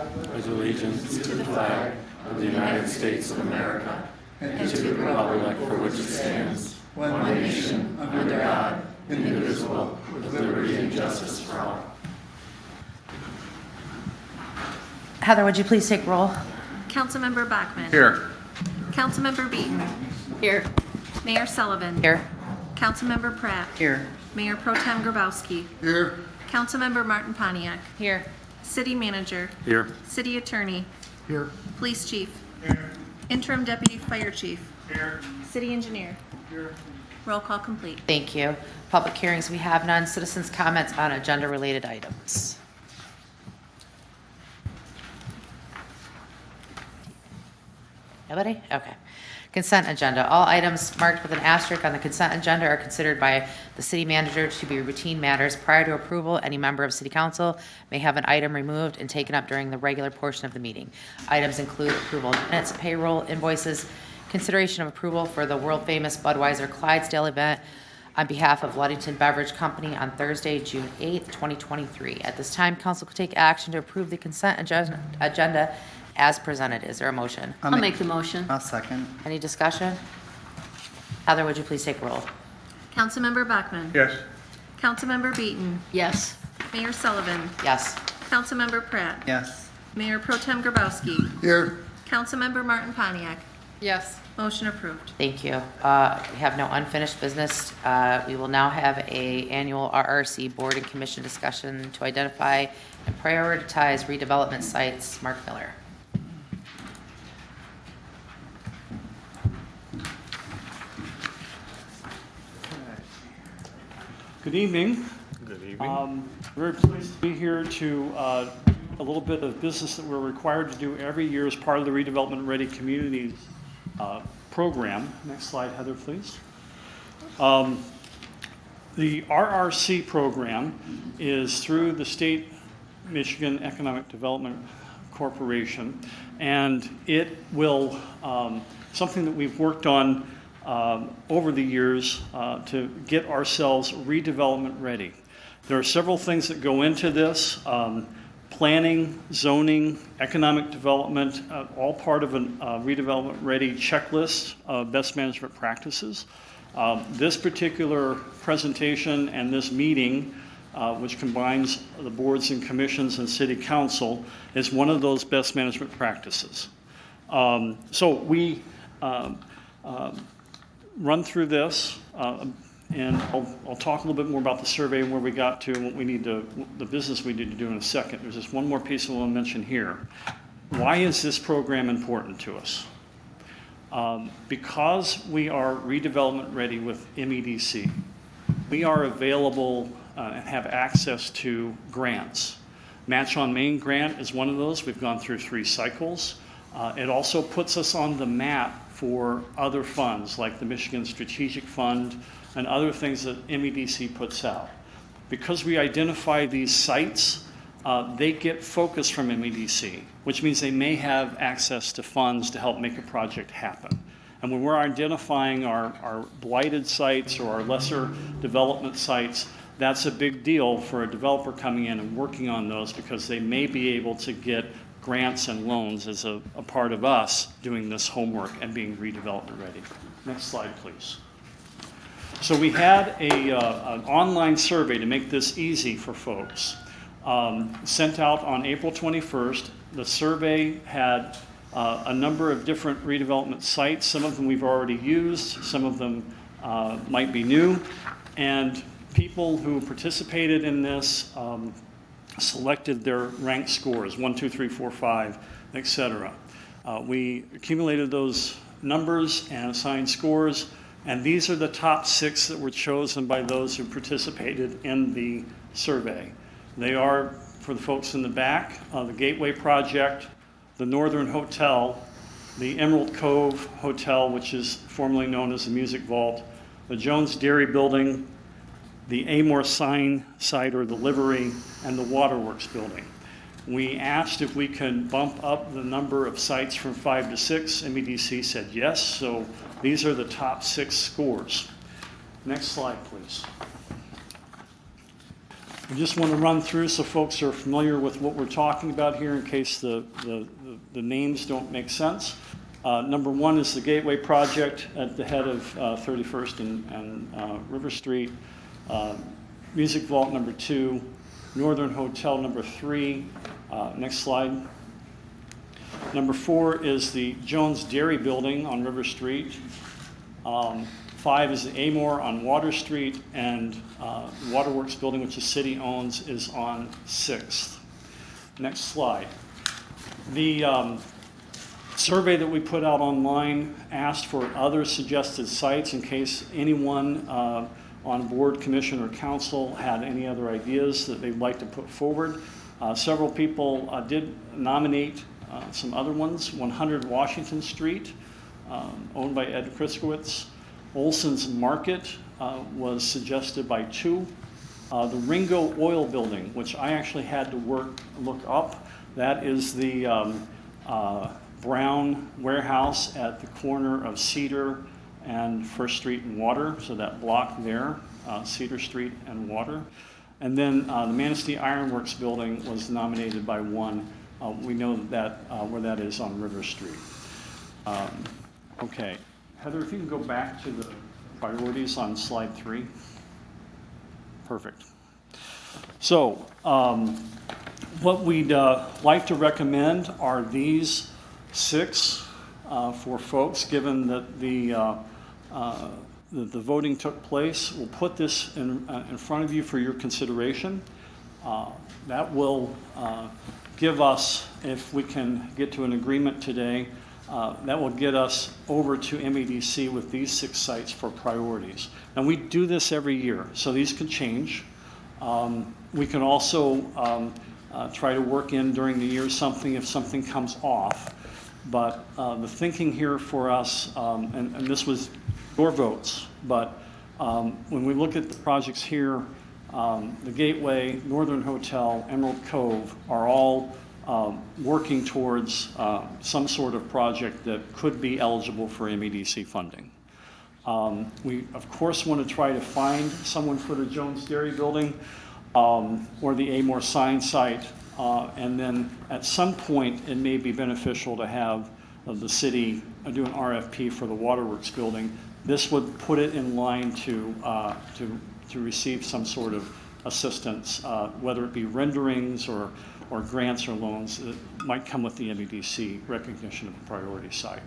pledge allegiance to the flag of the United States of America and to the republic for which it stands, one nation, under God, indivisible, with liberty and justice for all. Heather, would you please take roll? Councilmember Bachman. Here. Councilmember Beaton. Here. Mayor Sullivan. Here. Councilmember Pratt. Here. Mayor Pro Tem Grabowski. Here. Councilmember Martin Pontiac. Here. City Manager. Here. City Attorney. Here. Police Chief. Here. Interim Deputy Fire Chief. Here. City Engineer. Here. Roll call complete. Thank you. Public hearings, we have none. Citizens' comments on agenda-related items. Nobody? Okay. Consent agenda. All items marked with an asterisk on the consent agenda are considered by the city manager to be routine matters. Prior to approval, any member of city council may have an item removed and taken up during the regular portion of the meeting. Items include approval of minutes, payroll, invoices, consideration of approval for the world-famous Budweiser Clydesdale event on behalf of Ludington Beverage Company on Thursday, June 8th, 2023. At this time, council could take action to approve the consent agenda as presented. Is there a motion? I'll make the motion. I'll second. Any discussion? Heather, would you please take roll? Councilmember Bachman. Yes. Councilmember Beaton. Yes. Mayor Sullivan. Yes. Councilmember Pratt. Yes. Mayor Pro Tem Grabowski. Here. Councilmember Martin Pontiac. Yes. Motion approved. Thank you. We have no unfinished business. We will now have a annual RRC Board and Commission discussion to identify and prioritize redevelopment sites. Mark Miller. Good evening. Good evening. Very pleased to be here to a little bit of business that we're required to do every year as part of the Redevelopment Ready Communities program. Next slide, Heather, please. The RRC program is through the State Michigan Economic Development Corporation, and it will, something that we've worked on over the years to get ourselves redevelopment ready. There are several things that go into this, planning, zoning, economic development, all part of a redevelopment ready checklist of best management practices. This particular presentation and this meeting, which combines the boards and commissions and city council, is one of those best management practices. So we run through this, and I'll talk a little bit more about the survey and where we got to and what we need to, the business we need to do in a second. There's just one more piece I want to mention here. Why is this program important to us? Because we are redevelopment ready with MEDC, we are available and have access to grants. Match on Main grant is one of those. We've gone through 3 cycles. It also puts us on the map for other funds like the Michigan Strategic Fund and other things that MEDC puts out. Because we identify these sites, they get focus from MEDC, which means they may have access to funds to help make a project happen. And when we're identifying our blighted sites or our lesser development sites, that's a big deal for a developer coming in and working on those because they may be able to get grants and loans as a part of us doing this homework and being redevelopment ready. Next slide, please. So we had an online survey to make this easy for folks. Sent out on April 21st. The survey had a number of different redevelopment sites. Some of them we've already used, some of them might be new. And people who participated in this selected their ranked scores, 1, 2, 3, 4, 5, etc. We accumulated those numbers and assigned scores, and these are the top 6 that were chosen by those who participated in the survey. They are, for the folks in the back, the Gateway Project, the Northern Hotel, the Emerald Cove Hotel, which is formerly known as the Music Vault, the Jones Dairy Building, the Amor Sign Site or the Livery, and the Waterworks Building. We asked if we could bump up the number of sites from 5 to 6. MEDC said yes, so these are the top 6 scores. Next slide, please. I just want to run through so folks are familiar with what we're talking about here in case the names don't make sense. Number one is the Gateway Project at the head of 31st and River Street. Music Vault number 2. Northern Hotel number 3. Next slide. Number 4 is the Jones Dairy Building on River Street. 5 is the Amore on Water Street, and the Waterworks Building, which the city owns, is on 6th. Next slide. The survey that we put out online asked for other suggested sites in case anyone on board, commission, or council had any other ideas that they'd like to put forward. Several people did nominate some other ones. 100 Washington Street, owned by Ed Kriskowitz. Olson's Market was suggested by 2. The Ringo Oil Building, which I actually had to look up, that is the Brown warehouse at the corner of Cedar and First Street and Water, so that block there, Cedar Street and Water. And then the Manistee Ironworks Building was nominated by 1. We know that where that is on River Street. Okay. Heather, if you can go back to the priorities on slide 3. Perfect. So what we'd like to recommend are these 6 for folks, given that the voting took place. We'll put this in front of you for your consideration. That will give us, if we can get to an agreement today, that will get us over to MEDC with these 6 sites for priorities. And we do this every year, so these can change. We can also try to work in during the year something if something comes off. But the thinking here for us, and this was your votes, but when we look at the projects here, the Gateway, Northern Hotel, Emerald Cove are all working towards some sort of project that could be eligible for MEDC funding. We, of course, want to try to find someone for the Jones Dairy Building or the Amore sign site, and then at some point it may be beneficial to have the city do an RFP for the Waterworks Building. This would put it in line to receive some sort of assistance, whether it be renderings or grants or loans that might come with the MEDC recognition of the priority site.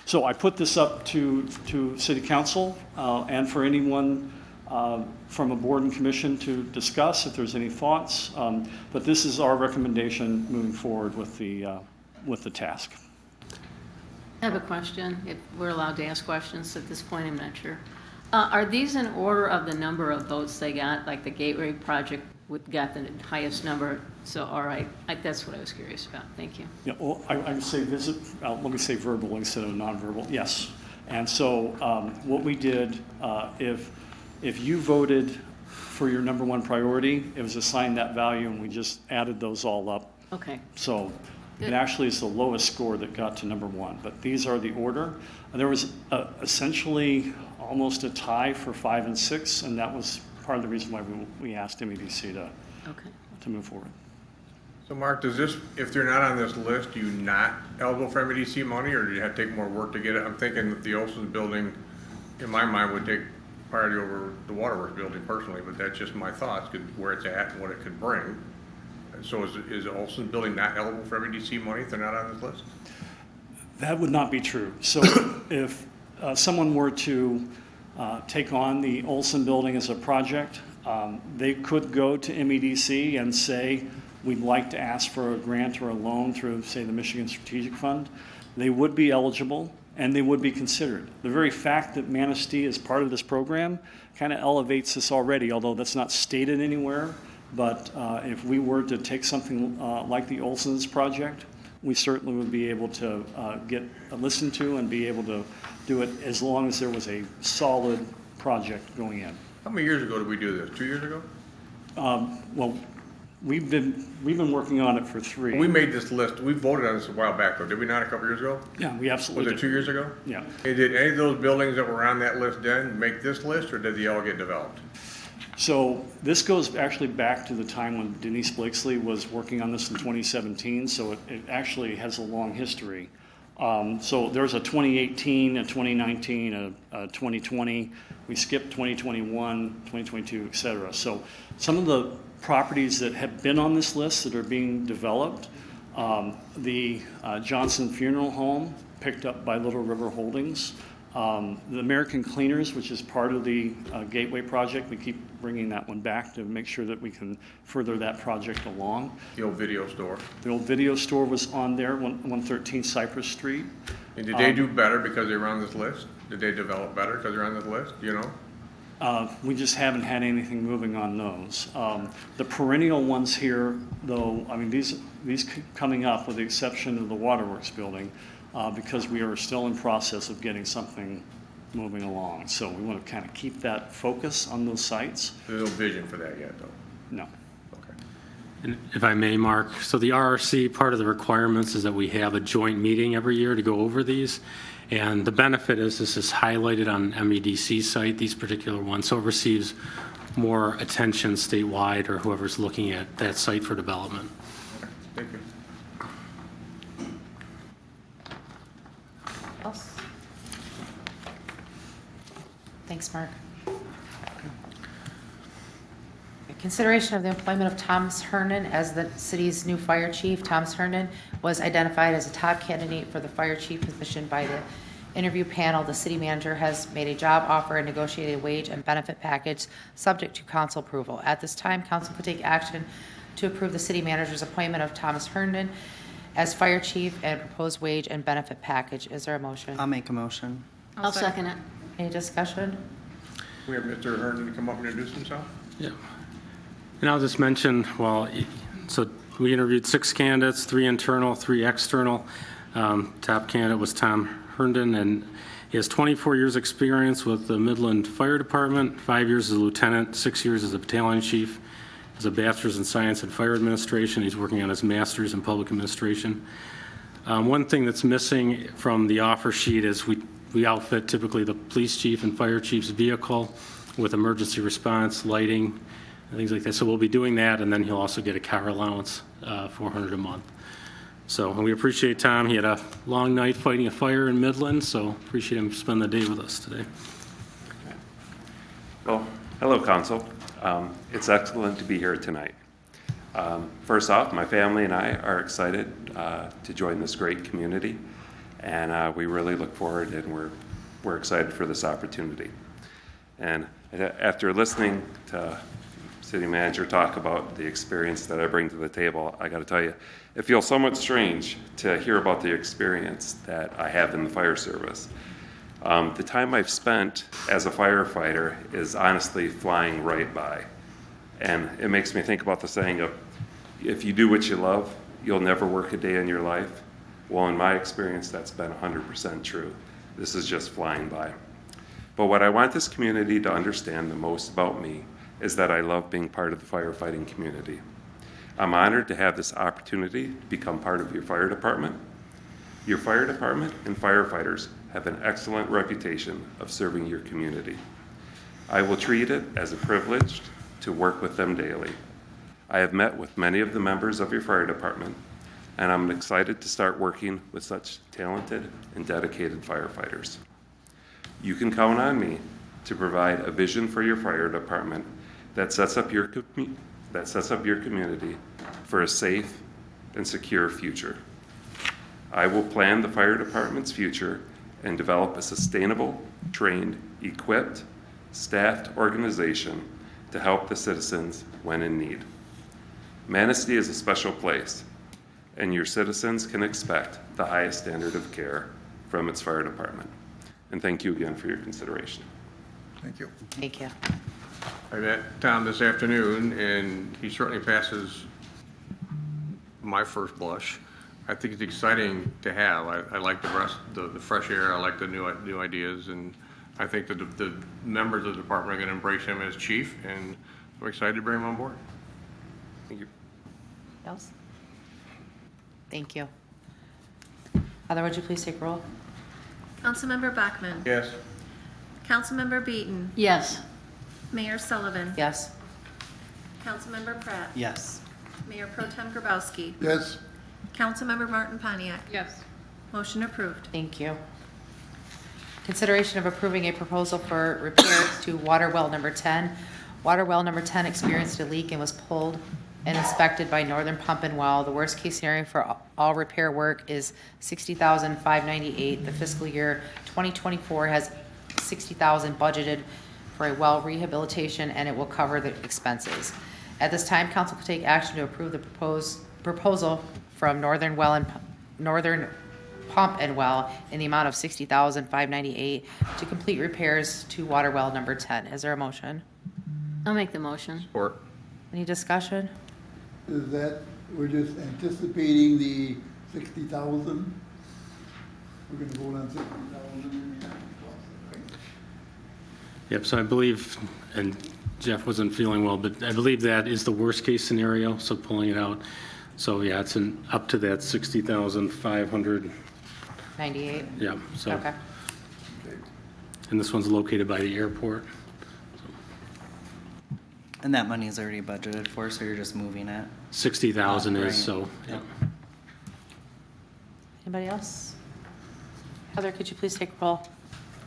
So I put this up to City Council and for anyone from a board and commission to discuss if there's any thoughts. But this is our recommendation moving forward with the task. I have a question, if we're allowed to ask questions at this point, I'm not sure. Are these in order of the number of votes they got, like the Gateway Project got the highest number? So, all right, that's what I was curious about. Thank you. Yeah, well, I would say let me say verbal instead of nonverbal. Yes. And so what we did, if you voted for your number 1 priority, it was assigned that value, and we just added those all up. Okay. So Good. it actually is the lowest score that got to number 1. But these are the order. And there was essentially almost a tie for 5 and 6, and that was part of the reason why we asked MEDC to move forward. So Mark, does this, if they're not on this list, do you not eligible for MEDC money, or do you have to take more work to get it? I'm thinking that the Olson Building, in my mind, would take priority over the Waterworks Building personally, but that's just my thoughts, where it's at and what it could bring. So is the Olson Building not eligible for MEDC money if they're not on this list? That would not be true. So if someone were to take on the Olson Building as a project, they could go to MEDC and say, we'd like to ask for a grant or a loan through, say, the Michigan Strategic Fund. They would be eligible and they would be considered. The very fact that Manistee is part of this program kind of elevates this already, although that's not stated anywhere. But if we were to take something like the Olson's project, we certainly would be able to get listened to and be able to do it as long as there was a solid project going in. How many years ago did we do this? 2 years ago? Well, we've been working on it for 3. We made this list. We voted on this a while back, though. Did we not a couple years ago? Yeah, we absolutely Was it 2 years ago? Yeah. Hey, did any of those buildings that were on that list then make this list, or did they all get developed? So this goes actually back to the time when Denise Blakesley was working on this in 2017, so it actually has a long history. So there's a 2018, a 2019, a 2020, we skipped 2021, 2022, et cetera. So some of the properties that have been on this list that are being developed, the Johnson Funeral Home, picked up by Little River Holdings. The American Cleaners, which is part of the Gateway project, we keep bringing that one back to make sure that we can further that project along. The old video store. The old video store was on there, 113 Cypress Street. And did they do better because they were on this list? Did they develop better because they're on this list, do you know? We just haven't had anything moving on those. The perennial ones here, though, I mean, these coming up, with the exception of the Waterworks building, because we are still in process of getting something moving along. So we want to kind of keep that focus on those sites. There's no vision for that yet, though. No. Okay. And if I may, Mark, so the RRC, part of the requirements is that we have a joint meeting every year to go over these. And the benefit is this is highlighted on MEDC's site, these particular ones, so it receives more attention statewide or whoever's looking at that site for development. Thank you. Else? Thanks, Mark. Consideration of the employment of Thomas Hernan as the city's new fire chief. Thomas Hernan was identified as a top candidate for the fire chief position by the interview panel. The city manager has made a job offer and negotiated a wage and benefit package subject to council approval. At this time, council could take action to approve the city manager's appointment of Thomas Hernan as fire chief and proposed wage and benefit package. Is there a motion? I'll make a motion. I'll second it. Any discussion? We have Mr. Herndon to come up and introduce himself. Yeah. And I'll just mention, well, so we interviewed 6 candidates, 3 internal, 3 external. Top candidate was Tom Herndon, and he has 24 years experience with the Midland Fire Department, 5 years as a lieutenant, 6 years as a battalion chief. He has a bachelor's in science and fire administration. He's working on his master's in public administration. One thing that's missing from the offer sheet is we outfit typically the police chief and fire chief's vehicle with emergency response, lighting, and things like that. So we'll be doing that, and then he'll also get a car allowance, $400 a month. So and we appreciate Tom. He had a long night fighting a fire in Midland, so appreciate him spending the day with us today. Well, hello, Council. It's excellent to be here tonight. First off, my family and I are excited to join this great community, and we really look forward, and we're excited for this opportunity. And after listening to City Manager talk about the experience that I bring to the table, I got to tell you, it feels somewhat strange to hear about the experience that I have in the fire service. The time I've spent as a firefighter is honestly flying right by. And it makes me think about the saying of, if you do what you love, you'll never work a day in your life. Well, in my experience, that's been 100% true. This is just flying by. But what I want this community to understand the most about me is that I love being part of the firefighting community. I'm honored to have this opportunity to become part of your fire department. Your fire department and firefighters have an excellent reputation of serving your community. I will treat it as a privilege to work with them daily. I have met with many of the members of your fire department, and I'm excited to start working with such talented and dedicated firefighters. You can count on me to provide a vision for your fire department that sets up your community for a safe and secure future. I will plan the fire department's future and develop a sustainable, trained, equipped, staffed organization to help the citizens when in need. Manistee is a special place, and your citizens can expect the highest standard of care from its fire department. And thank you again for your consideration. Thank you. Thank you. I met Tom this afternoon, and he certainly passes my first blush. I think it's exciting to have. I like the fresh air. I like the new ideas, and I think that the members of the department are going to embrace him as chief, and I'm excited to bring him on board. Thank you. Else? Thank you. Heather, would you please take roll? Councilmember Bachmann. Yes. Councilmember Beaton. Yes. Mayor Sullivan. Yes. Councilmember Pratt. Yes. Mayor Pro Tem Grabowski. Yes. Councilmember Martin Pontiac. Yes. Motion approved. Thank you. Consideration of approving a proposal for repairs to water well number 10. Water well number 10 experienced a leak and was pulled and inspected by Northern Pump and Well. The worst case scenario for all repair work is $60,598. The fiscal year 2024 has $60,000 budgeted for a well rehabilitation, and it will cover the expenses. At this time, council could take action to approve the proposal from Northern Pump and Well in the amount of $60,598 to complete repairs to water well number 10. Is there a motion? I'll make the motion. Support. Any discussion? Is that, we're just anticipating the 60,000? We're gonna vote on 60,000? Right? Yep, so I believe, and Jeff wasn't feeling well, but I believe that is the worst-case scenario, so pulling it out. So, yeah, it's up to that 60,500, 98? yeah, so. Okay. And this one's located by the airport. And that money is already budgeted for, so you're just moving it? 60,000 Right. is, so, yeah. Anybody else? Heather, could you please take roll?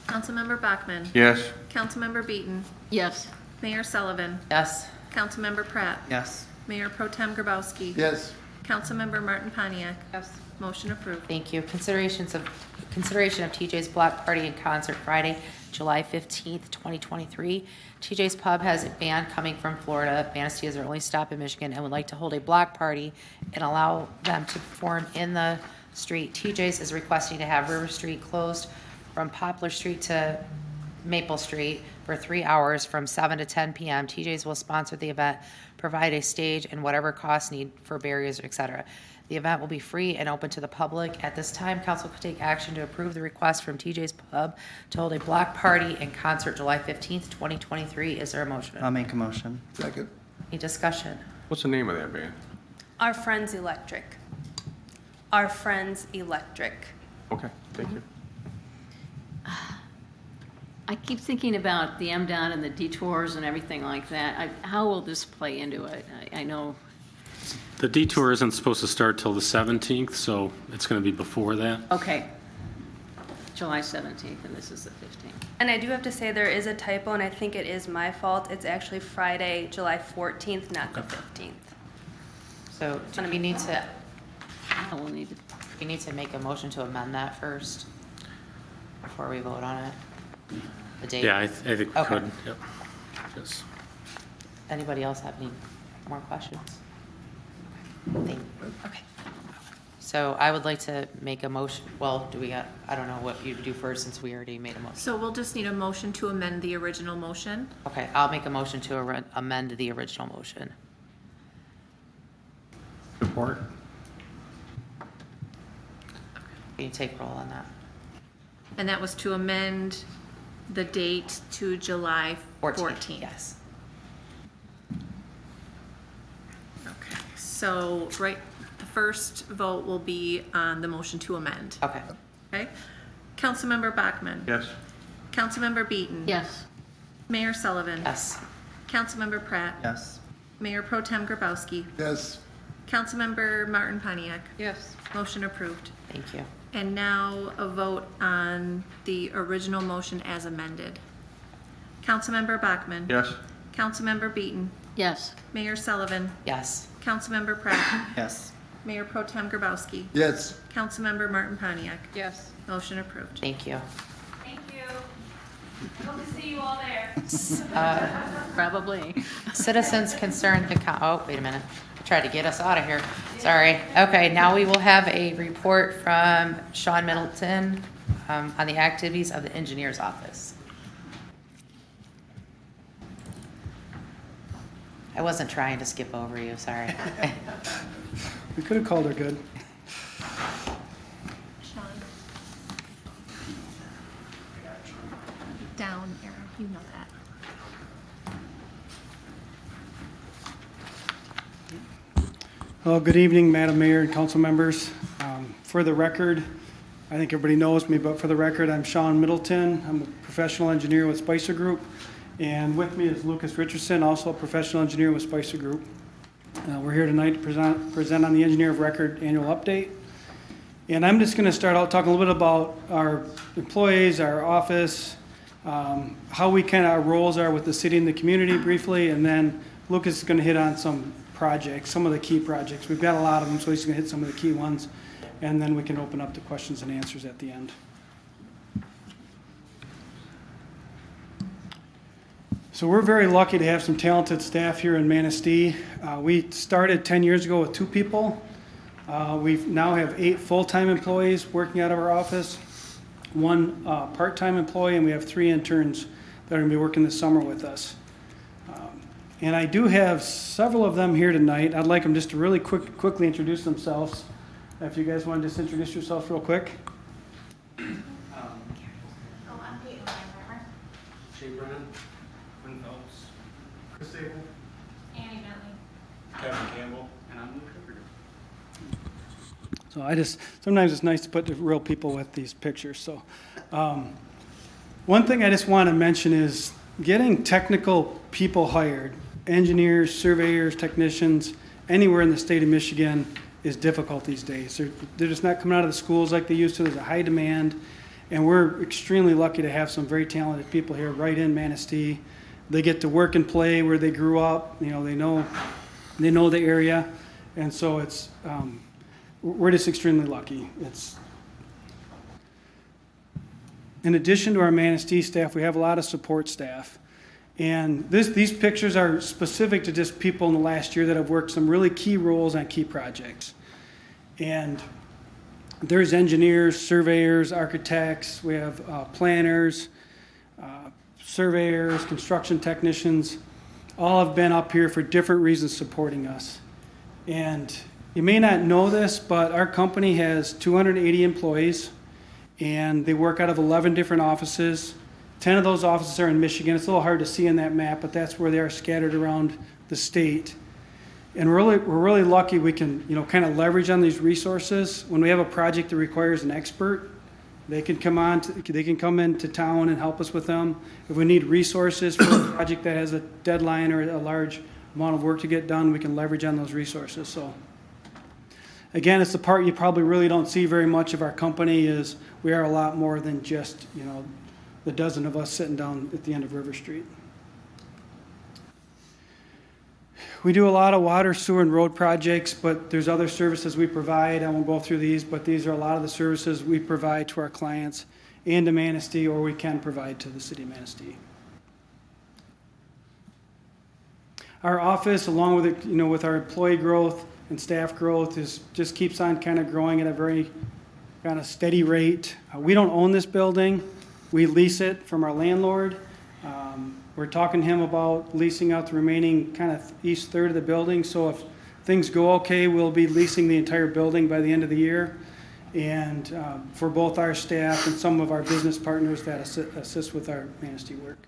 Councilmember Bachman. Yes. Councilmember Beaton. Yes. Mayor Sullivan. Yes. Councilmember Pratt. Yes. Mayor Pro Tem Grabowski. Yes. Councilmember Martin Pontiac. Yes. Motion approved. Thank you. Consideration of TJ's Block Party and Concert Friday, July 15th, 2023. TJ's Pub has a band coming from Florida. Manistee is their only stop in Michigan and would like to hold a block party and allow them to perform in the street. TJ's is requesting to have River Street closed from Poplar Street to Maple Street for 3 hours from 7 to 10 p.m. TJ's will sponsor the event, provide a stage and whatever costs need for barriers, etc. The event will be free and open to the public. At this time, council could take action to approve the request from TJ's Pub to hold a block party and concert July 15th, 2023. Is there a motion? I'll make a motion. Second. Any discussion? What's the name of that band? Our Friends Electric. Our Friends Electric. Okay, thank you. I keep thinking about the MDOT and the detours and everything like that. How will this play into it? I know, The detour isn't supposed to start till the 17th, so it's going to be before that. okay, July 17th, and this is the 15th. And I do have to say there is a typo, and I think it is my fault. It's actually Friday, July 14th, not the 15th. So do we need to, We'll need to, we need to make a motion to amend that first before we vote on it? The date? Yeah, I think we Okay. could, yep. Yes. Anybody else have any more questions? Okay. So I would like to make a motion, well, I don't know what you do first since we already made a motion. So we'll just need a motion to amend the original motion. Okay, I'll make a motion to amend the original motion. Support. Can you take roll on that? And that was to amend the date to July 14th. Yes. Okay, so, the first vote will be on the motion to amend. Okay. Okay? Councilmember Bachman. Yes. Councilmember Beaton. yes, Mayor Sullivan. Yes. Councilmember Pratt. Yes. Mayor Pro Tem Grabowski. Yes. Councilmember Martin Pontiac. yes, Motion approved. Thank you. And now a vote on the original motion as amended. Councilmember Bachman. Yes. Councilmember Beaton. yes, Mayor Sullivan. Yes. Councilmember Pratt. Yes. Mayor Pro Tem Grabowski. Yes. Councilmember Martin Pontiac. yes. Motion approved. Thank you. Thank you. Hope to see you all there. Probably. Citizens concerned, oh, wait a minute. I tried to get us out of here. Sorry. Okay, now we will have a report from Sean Middleton on the activities of the engineer's office. I wasn't trying to skip over you, sorry. We could have called her good. Sean. Down arrow, you know that. Well, good evening, Madam Mayor and council members. For the record, I think everybody knows me, but for the record, I'm Sean Middleton. I'm a professional engineer with Spicer Group, And with me is Lucas Richardson, also a professional engineer with Spicer Group. We're here tonight to present on the Engineer of Record annual update. And I'm just going to start out talking a little bit about our employees, our office, how we kind of, our roles are with the city and the community briefly, and then Lucas is going to hit on some projects, some of the key projects. We've got a lot of them, so he's going to hit some of the key ones, and then we can open up to questions and answers at the end. So we're very lucky to have some talented staff here in Manistee. We started 10 years ago with 2 people. We now have 8 full-time employees working out of our office, 1 part-time employee, and we have 3 interns that are going to be working this summer with us. And I do have several of them here tonight. I'd like them just to really quickly introduce themselves. If you guys want to just introduce yourselves real quick. I'm Peyton Lambert. Shane Brennan, Quinn Phelps, Chris Sable, Annie Bentley. Kevin Campbell, and I'm Luke Ripperger. So sometimes it's nice to put the real people with these pictures. So one thing I just want to mention is getting technical people hired, engineers, surveyors, technicians, anywhere in the state of Michigan is difficult these days. They're just not coming out of the schools like they used to. There's a high demand, and we're extremely lucky to have some very talented people here right in Manistee. They get to work and play where they grew up. You know, they know the area, and so it's we're just extremely lucky. In addition to our Manistee staff, we have a lot of support staff. And these pictures are specific to just people in the last year that have worked some really key roles on key projects. And there's engineers, surveyors, architects, we have planners, surveyors, construction technicians, all have been up here for different reasons supporting us. And you may not know this, but our company has 280 employees, and they work out of 11 different offices. 10 of those offices are in Michigan. It's a little hard to see in that map, but that's where they are scattered around the state. And we're really lucky we can, kind of leverage on these resources. When we have a project that requires an expert, they can come into town and help us with them. If we need resources for a project that has a deadline or a large amount of work to get done, we can leverage on those resources. So again, it's the part you probably really don't see very much of our company is we are a lot more than just, the dozen of us sitting down at the end of River Street. We do a lot of water, sewer, and road projects, but there's other services we provide. I won't go through these, but these are a lot of the services we provide to our clients and to Manistee, or we can provide to the city of Manistee. Our office, along with it, with our employee growth and staff growth, just keeps on kind of growing at a very kind of steady rate. We don't own this building. We lease it from our landlord. We're talking to him about leasing out the remaining kind of east third of the building. So if things go okay, we'll be leasing the entire building by the end of the year. And for both our staff and some of our business partners that assist with our Manistee work.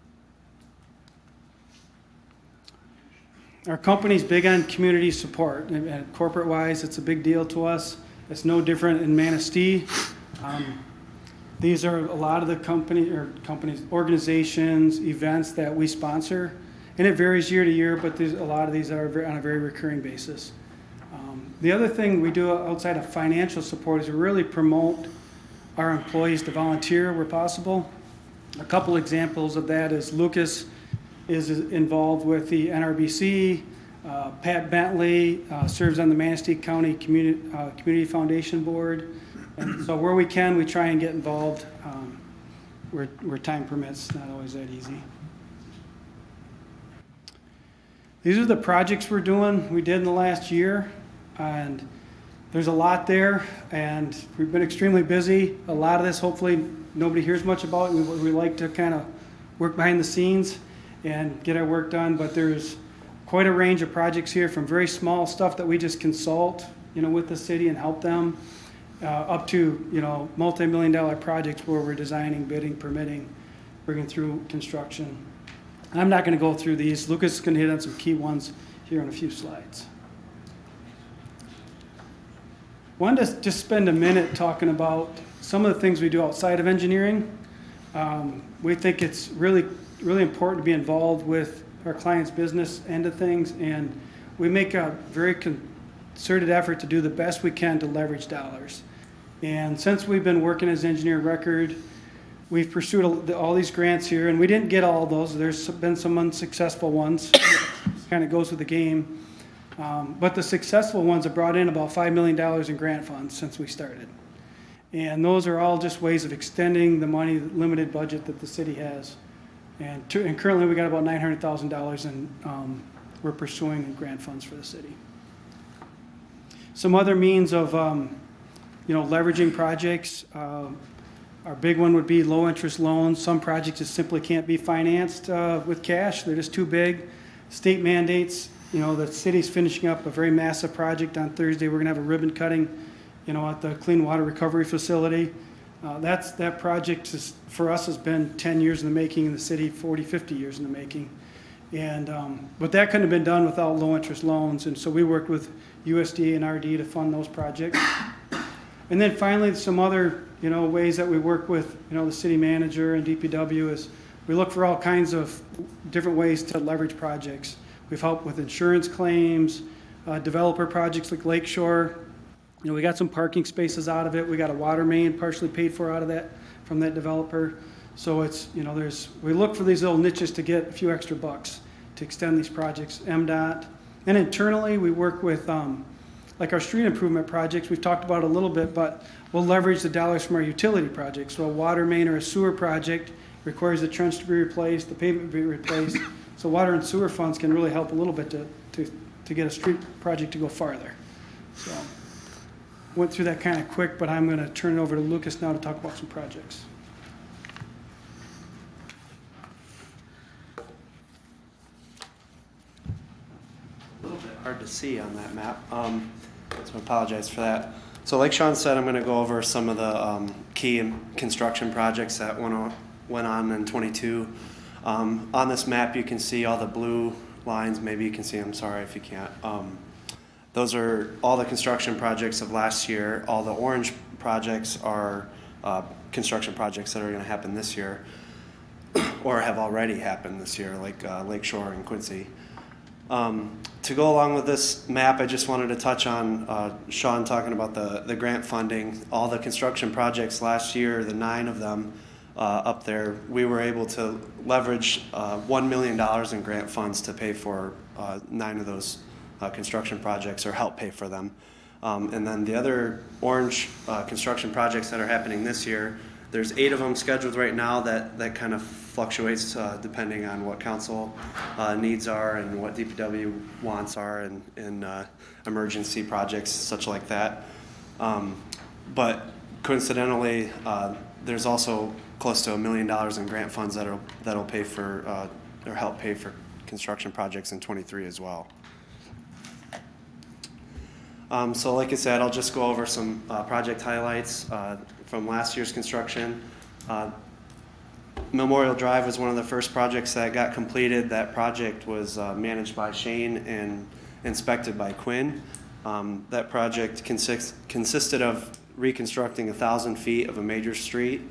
Our company's big on community support. And corporate-wise, it's a big deal to us. It's no different in Manistee. These are a lot of the companies, organizations, events that we sponsor, and it varies year to year, but a lot of these are on a very recurring basis. The other thing we do outside of financial support is we really promote our employees to volunteer where possible. A couple examples of that is Lucas is involved with the NRBC. Pat Bentley serves on the Manistee County Community Foundation Board. And so where we can, we try and get involved where time permits. Not always that easy. These are the projects we did in the last year, and there's a lot there, and we've been extremely busy. A lot of this, hopefully, nobody hears much about. We like to kind of work behind the scenes and get our work done, but there's quite a range of projects here, from very small stuff that we just consult, with the city and help them, up to, multi-million-dollar projects where we're designing, bidding, permitting, bringing through construction. I'm not going to go through these. Lucas is going to hit on some key ones here in a few slides. Wanted to just spend a minute talking about some of the things we do outside of engineering. We think it's really, really important to be involved with our clients' business end of things, and we make a very concerted effort to do the best we can to leverage dollars. And since we've been working as engineer of record, we've pursued all these grants here, and we didn't get all of those. There's been some unsuccessful ones. Kind of goes with the game. But the successful ones have brought in about $5 million in grant funds since we started. And those are all just ways of extending the money, the limited budget that the city has. And currently we got about $900,000 and we're pursuing grant funds for the city. Some other means of leveraging projects. Our big one would be low interest loans. Some projects just simply can't be financed with cash. They're just too big. State mandates, the city's finishing up a very massive project on Thursday. We're gonna have a ribbon cutting, at the Clean Water Recovery Facility. That project for us has been 10 years in the making, in the city 40, 50 years in the making. And, but that couldn't have been done without low interest loans. And so we worked with USDA and RD to fund those projects. And then finally, some other, ways that we work with, the city manager and DPW is we look for all kinds of different ways to leverage projects. We've helped with insurance claims, developer projects like Lakeshore. We got some parking spaces out of it. We got a water main partially paid for out of that from that developer. So it's, we look for these little niches to get a few extra bucks to extend these projects. MDOT. And internally, we work with, like our street improvement projects, we've talked about a little bit, but we'll leverage the dollars from our utility projects. So a water main or a sewer project requires the trench to be replaced, the pavement to be replaced. So water and sewer funds can really help a little bit to get a street project to go farther. So went through that kind of quick, but I'm going to turn it over to Lucas now to talk about some projects. A little bit hard to see on that map, so I apologize for that. So like Sean said, I'm going to go over some of the key construction projects that went on in 22. On this map, you can see all the blue lines. Maybe you can see them. Sorry if you can't. Those are all the construction projects of last year. All the orange projects are construction projects that are going to happen this year or have already happened this year, like Lakeshore and Quincy. To go along with this map, I just wanted to touch on Sean talking about the grant funding. All the construction projects last year, the 9 of them up there, we were able to leverage $1 million in grant funds to pay for 9 of those construction projects, or help pay for them. And then the other orange construction projects that are happening this year, there's 8 of them scheduled right now. That kind of fluctuates depending on what council needs are and what DPW wants are in emergency projects, such like that. But coincidentally, there's also close to $1 million in grant funds that'll pay for or help pay for construction projects in 23 as well. So like I said, I'll just go over some project highlights from last year's construction. Memorial Drive was one of the first projects that got completed. That project was managed by Shane and inspected by Quinn. That project consisted of reconstructing 1,000 feet of a major street,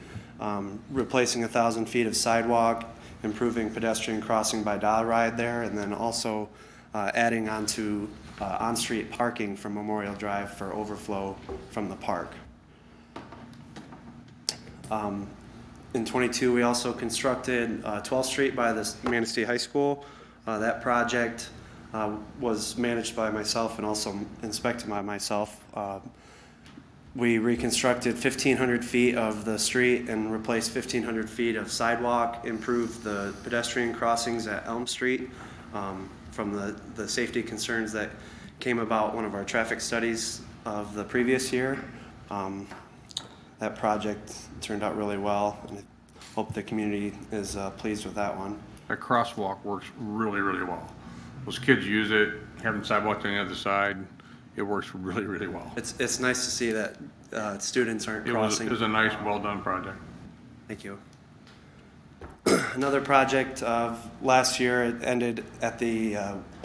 replacing 1,000 feet of sidewalk, improving pedestrian crossing by dog ride there, and then also adding onto on-street parking from Memorial Drive for overflow from the park. In 22, we also constructed 12th Street by the Manistee High School. That project was managed by myself and also inspected by myself. We reconstructed 1,500 feet of the street and replaced 1,500 feet of sidewalk, improved the pedestrian crossings at Elm Street from the safety concerns that came about one of our traffic studies of the previous year. That project turned out really well, and I hope the community is pleased with that one. That crosswalk works really, really well. Those kids use it, having sidewalks on the other side, it works really, really well. It's nice to see that students aren't crossing. It was a nice, well-done project. Thank you. Another project of last year, it ended at the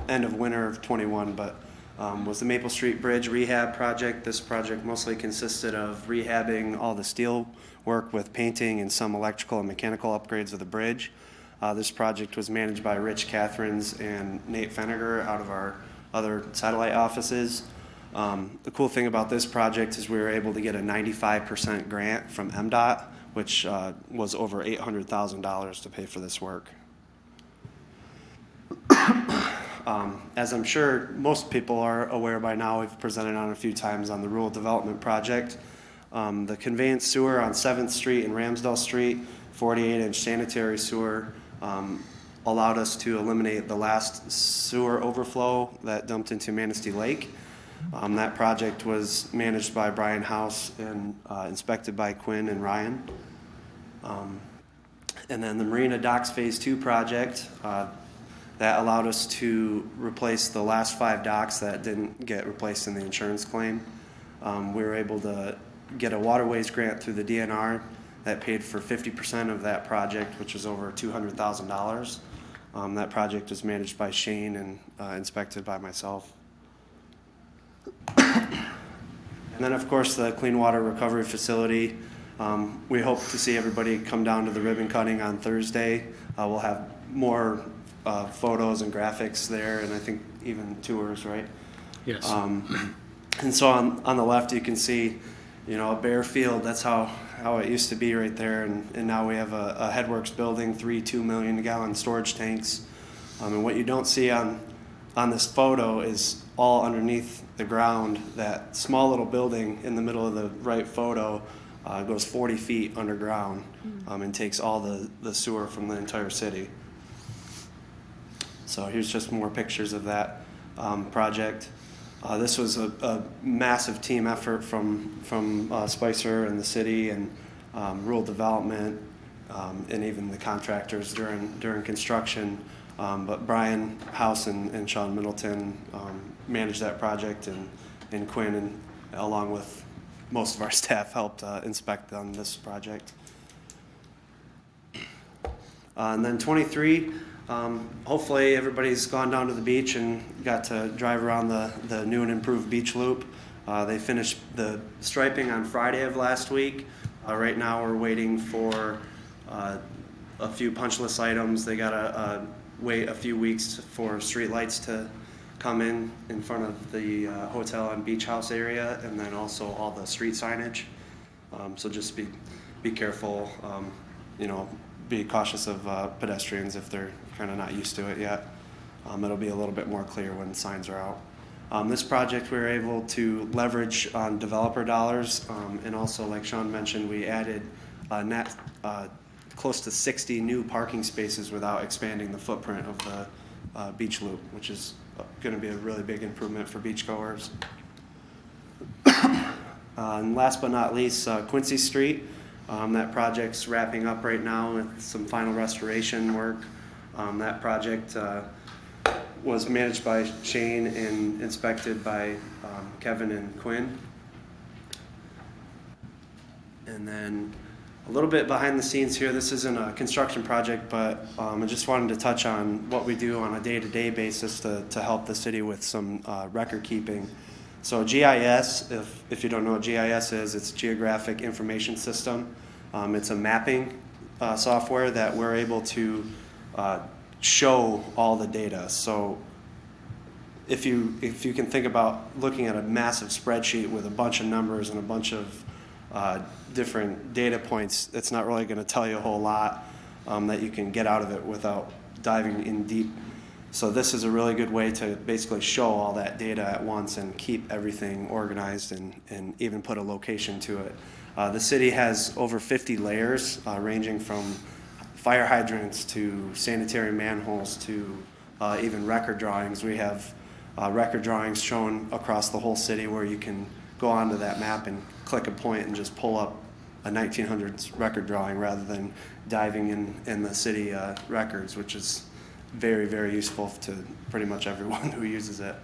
end of winter of 21, but was the Maple Street Bridge rehab project. This project mostly consisted of rehabbing all the steel work with painting and some electrical and mechanical upgrades of the bridge. This project was managed by Rich Catherines and Nate Feniger out of our other satellite offices. The cool thing about this project is we were able to get a 95% grant from MDOT, which was over $800,000 to pay for this work. As I'm sure most people are aware by now, we've presented on a few times on the rural development project. The conveyance sewer on 7th Street and Ramsdale Street, 48-inch sanitary sewer, allowed us to eliminate the last sewer overflow that dumped into Manistee Lake. That project was managed by Brian House and inspected by Quinn and Ryan. And then the Marina Docks Phase 2 project, that allowed us to replace the last 5 docks that didn't get replaced in the insurance claim. We were able to get a waterways grant through the DNR that paid for 50% of that project, which was over $200,000. That project was managed by Shane and inspected by myself. And then, of course, the Clean Water Recovery Facility. We hope to see everybody come down to the ribbon cutting on Thursday. We'll have more photos and graphics there, and I think even tours, right? Yes. And so on the left, you can see, a bare field. That's how it used to be right there, and now we have a headworks building, 3 2-million-gallon storage tanks. And what you don't see on this photo is all underneath the ground. That small little building in the middle of the right photo goes 40 feet underground and takes all the sewer from the entire city. So here's just more pictures of that project. This was a massive team effort from Spicer and the city and rural development and even the contractors during construction. But Brian House and Sean Middleton managed that project, and Quinn, and along with most of our staff, helped inspect on this project. And then 23, hopefully everybody's gone down to the beach and got to drive around the new and improved beach loop. They finished the striping on Friday of last week. Right now we're waiting for a few punch list items. They got to wait a few weeks for street lights to come in front of the hotel and beach house area, and then also all the street signage. So just be careful, be cautious of pedestrians if they're kind of not used to it yet. It'll be a little bit more clear when signs are out. This project we were able to leverage on developer dollars, and also, like Sean mentioned, we added close to 60 new parking spaces without expanding the footprint of the beach loop, which is going to be a really big improvement for beachgoers. And last but not least, Quincy Street. That project's wrapping up right now with some final restoration work. That project was managed by Shane and inspected by Kevin and Quinn. And then a little bit behind the scenes here. This isn't a construction project, but I just wanted to touch on what we do on a day-to-day basis to help the city with some record keeping. So GIS, if you don't know what GIS is, it's Geographic Information System. It's a mapping software that we're able to show all the data. So if you can think about looking at a massive spreadsheet with a bunch of numbers and a bunch of different data points, it's not really going to tell you a whole lot that you can get out of it without diving in deep. So this is a really good way to basically show all that data at once and keep everything organized and even put a location to it. The city has over 50 layers ranging from fire hydrants to sanitary manholes to even record drawings. We have record drawings shown across the whole city where you can go onto that map and click a point and just pull up a 1900s record drawing rather than diving in the city records, which is very, very useful to pretty much everyone who uses it.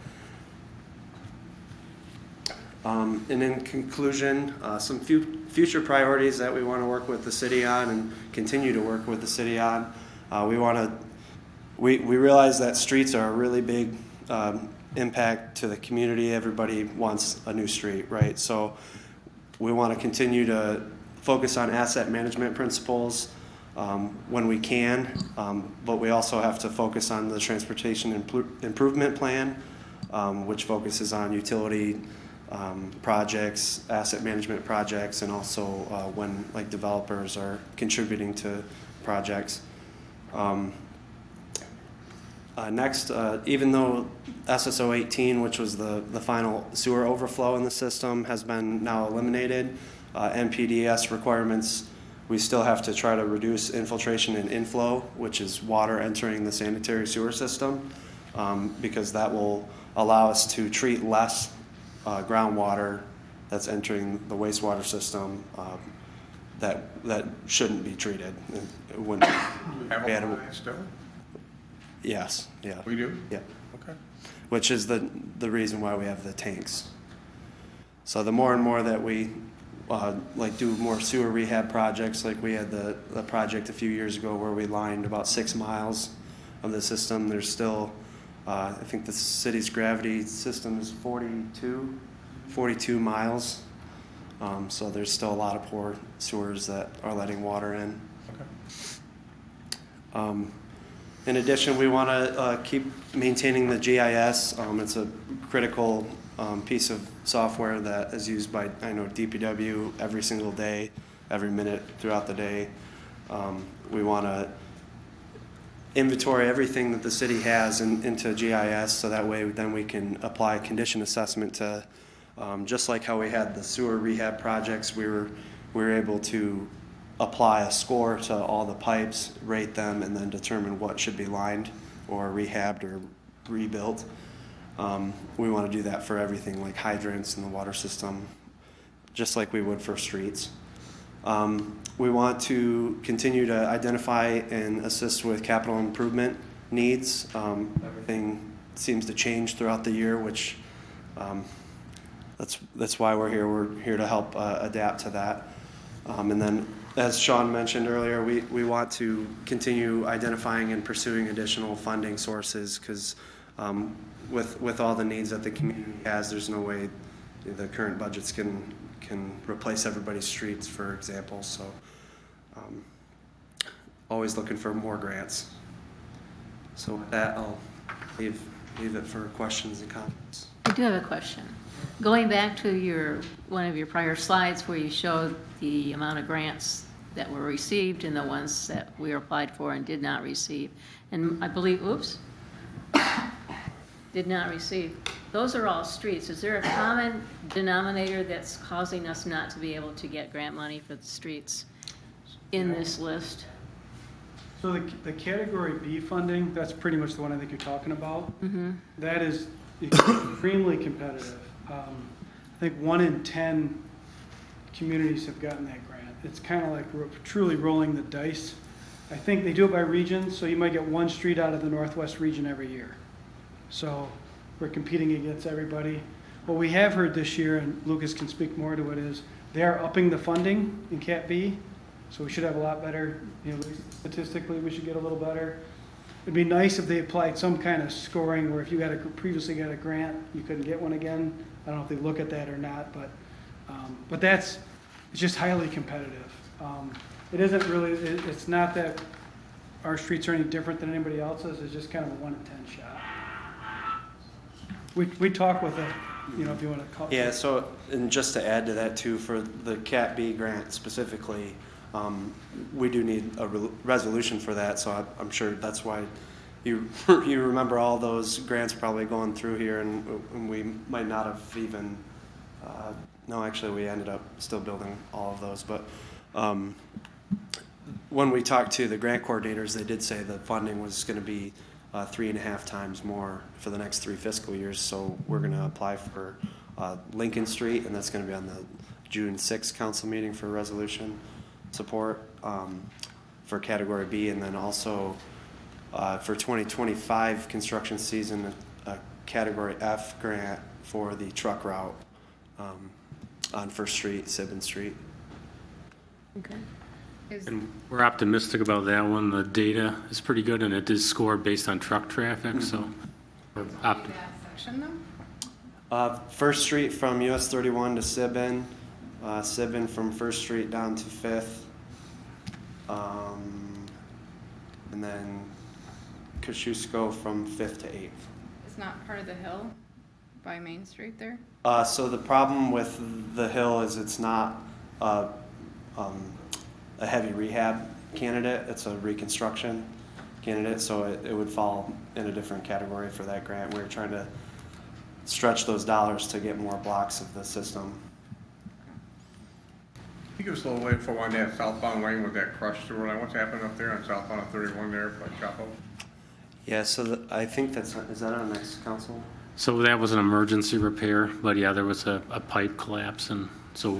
And in conclusion, some future priorities that we want to work with the city on and continue to work with the city on. We realize that streets are a really big impact to the community. Everybody wants a new street, right? So we want to continue to focus on asset management principles when we can, but we also have to focus on the transportation improvement plan, which focuses on utility projects, asset management projects, and also when like developers are contributing to projects. Next, even though SSO 18, which was the final sewer overflow in the system, has been now eliminated, NPDES requirements, we still have to try to reduce infiltration and inflow, which is water entering the sanitary sewer system, because that will allow us to treat less groundwater that's entering the wastewater system that shouldn't be treated. It wouldn't. Have a line still? Yes, yeah. We do? Yeah. Okay. Which is the reason why we have the tanks. So the more and more that we like do more sewer rehab projects, like we had the project a few years ago where we lined about 6 miles of the system. There's still, I think the city's gravity system is 42 miles. So there's still a lot of poor sewers that are letting water in. Okay. In addition, we want to keep maintaining the GIS. It's a critical piece of software that is used by, I know, DPW every single day, every minute throughout the day. We want to inventory everything that the city has into GIS, so that way then we can apply condition assessment to, just like how we had the sewer rehab projects, we were able to apply a score to all the pipes, rate them, and then determine what should be lined or rehabbed or rebuilt. We want to do that for everything like hydrants in the water system, just like we would for streets. We want to continue to identify and assist with capital improvement needs. Everything seems to change throughout the year, which that's why we're here. We're here to help adapt to that. And then, as Sean mentioned earlier, we want to continue identifying and pursuing additional funding sources, because with all the needs that the community has, there's no way the current budgets can replace everybody's streets, for example. So always looking for more grants. So with that, I'll leave it for questions and comments. I do have a question. Going back to one of your prior slides where you showed the amount of grants that were received and the ones that we applied for and did not receive, and I believe, did not receive. Those are all streets. Is there a common denominator that's causing us not to be able to get grant money for the streets in this list? So the Category B funding, that's pretty much the one I think you're talking about. Mm-hmm. That is extremely competitive. I think 1 in 10 communities have gotten that grant. It's kind of like truly rolling the dice. I think they do it by region, so you might get one street out of the Northwest region every year. So we're competing against everybody. What we have heard this year, and Lucas can speak more to it, is they are upping the funding in Cat B, so we should have a lot better, statistically we should get a little better. It'd be nice if they applied some kind of scoring where if you previously got a grant, you couldn't get one again. I don't know if they look at that or not, but it's just highly competitive. It isn't really, it's not that our streets are any different than anybody else's, it's just kind of a 1 in 10 shot. We talk with if you want to call. Yeah, so, and just to add to that too, for the Cat B grant specifically, we do need a resolution for that, so I'm sure that's why you remember all those grants probably going through here, and we might not have even, no, actually we ended up still building all of those, but when we talked to the grant coordinators, they did say the funding was going to be 3.5 times more for the next 3 fiscal years. So we're going to apply for Lincoln Street, and that's going to be on the June 6th council meeting for resolution support for Category B, and then also for 2025 construction season, a Category F grant for the truck route on First Street, Sibbin Street. Okay. And we're optimistic about that one. The data is pretty good, and it is scored based on truck traffic, so we're optimistic. intersection though? First Street from US 31 to Sibin, Sibin from First Street down to Fifth, and then Kosciuszko from Fifth to 8th. It's not part of the hill by Main Street there? So the problem with the hill is it's not a heavy rehab candidate, it's a reconstruction candidate, so it would fall in a different category for that grant. We're trying to stretch those dollars to get more blocks of the system. Can you give us a little info on that southbound lane with that crushed sewer line? What's happening up there on southbound of 31 there by Chapo? Yeah, so I think is that our next council? So that was an emergency repair, but yeah, there was a pipe collapse, and so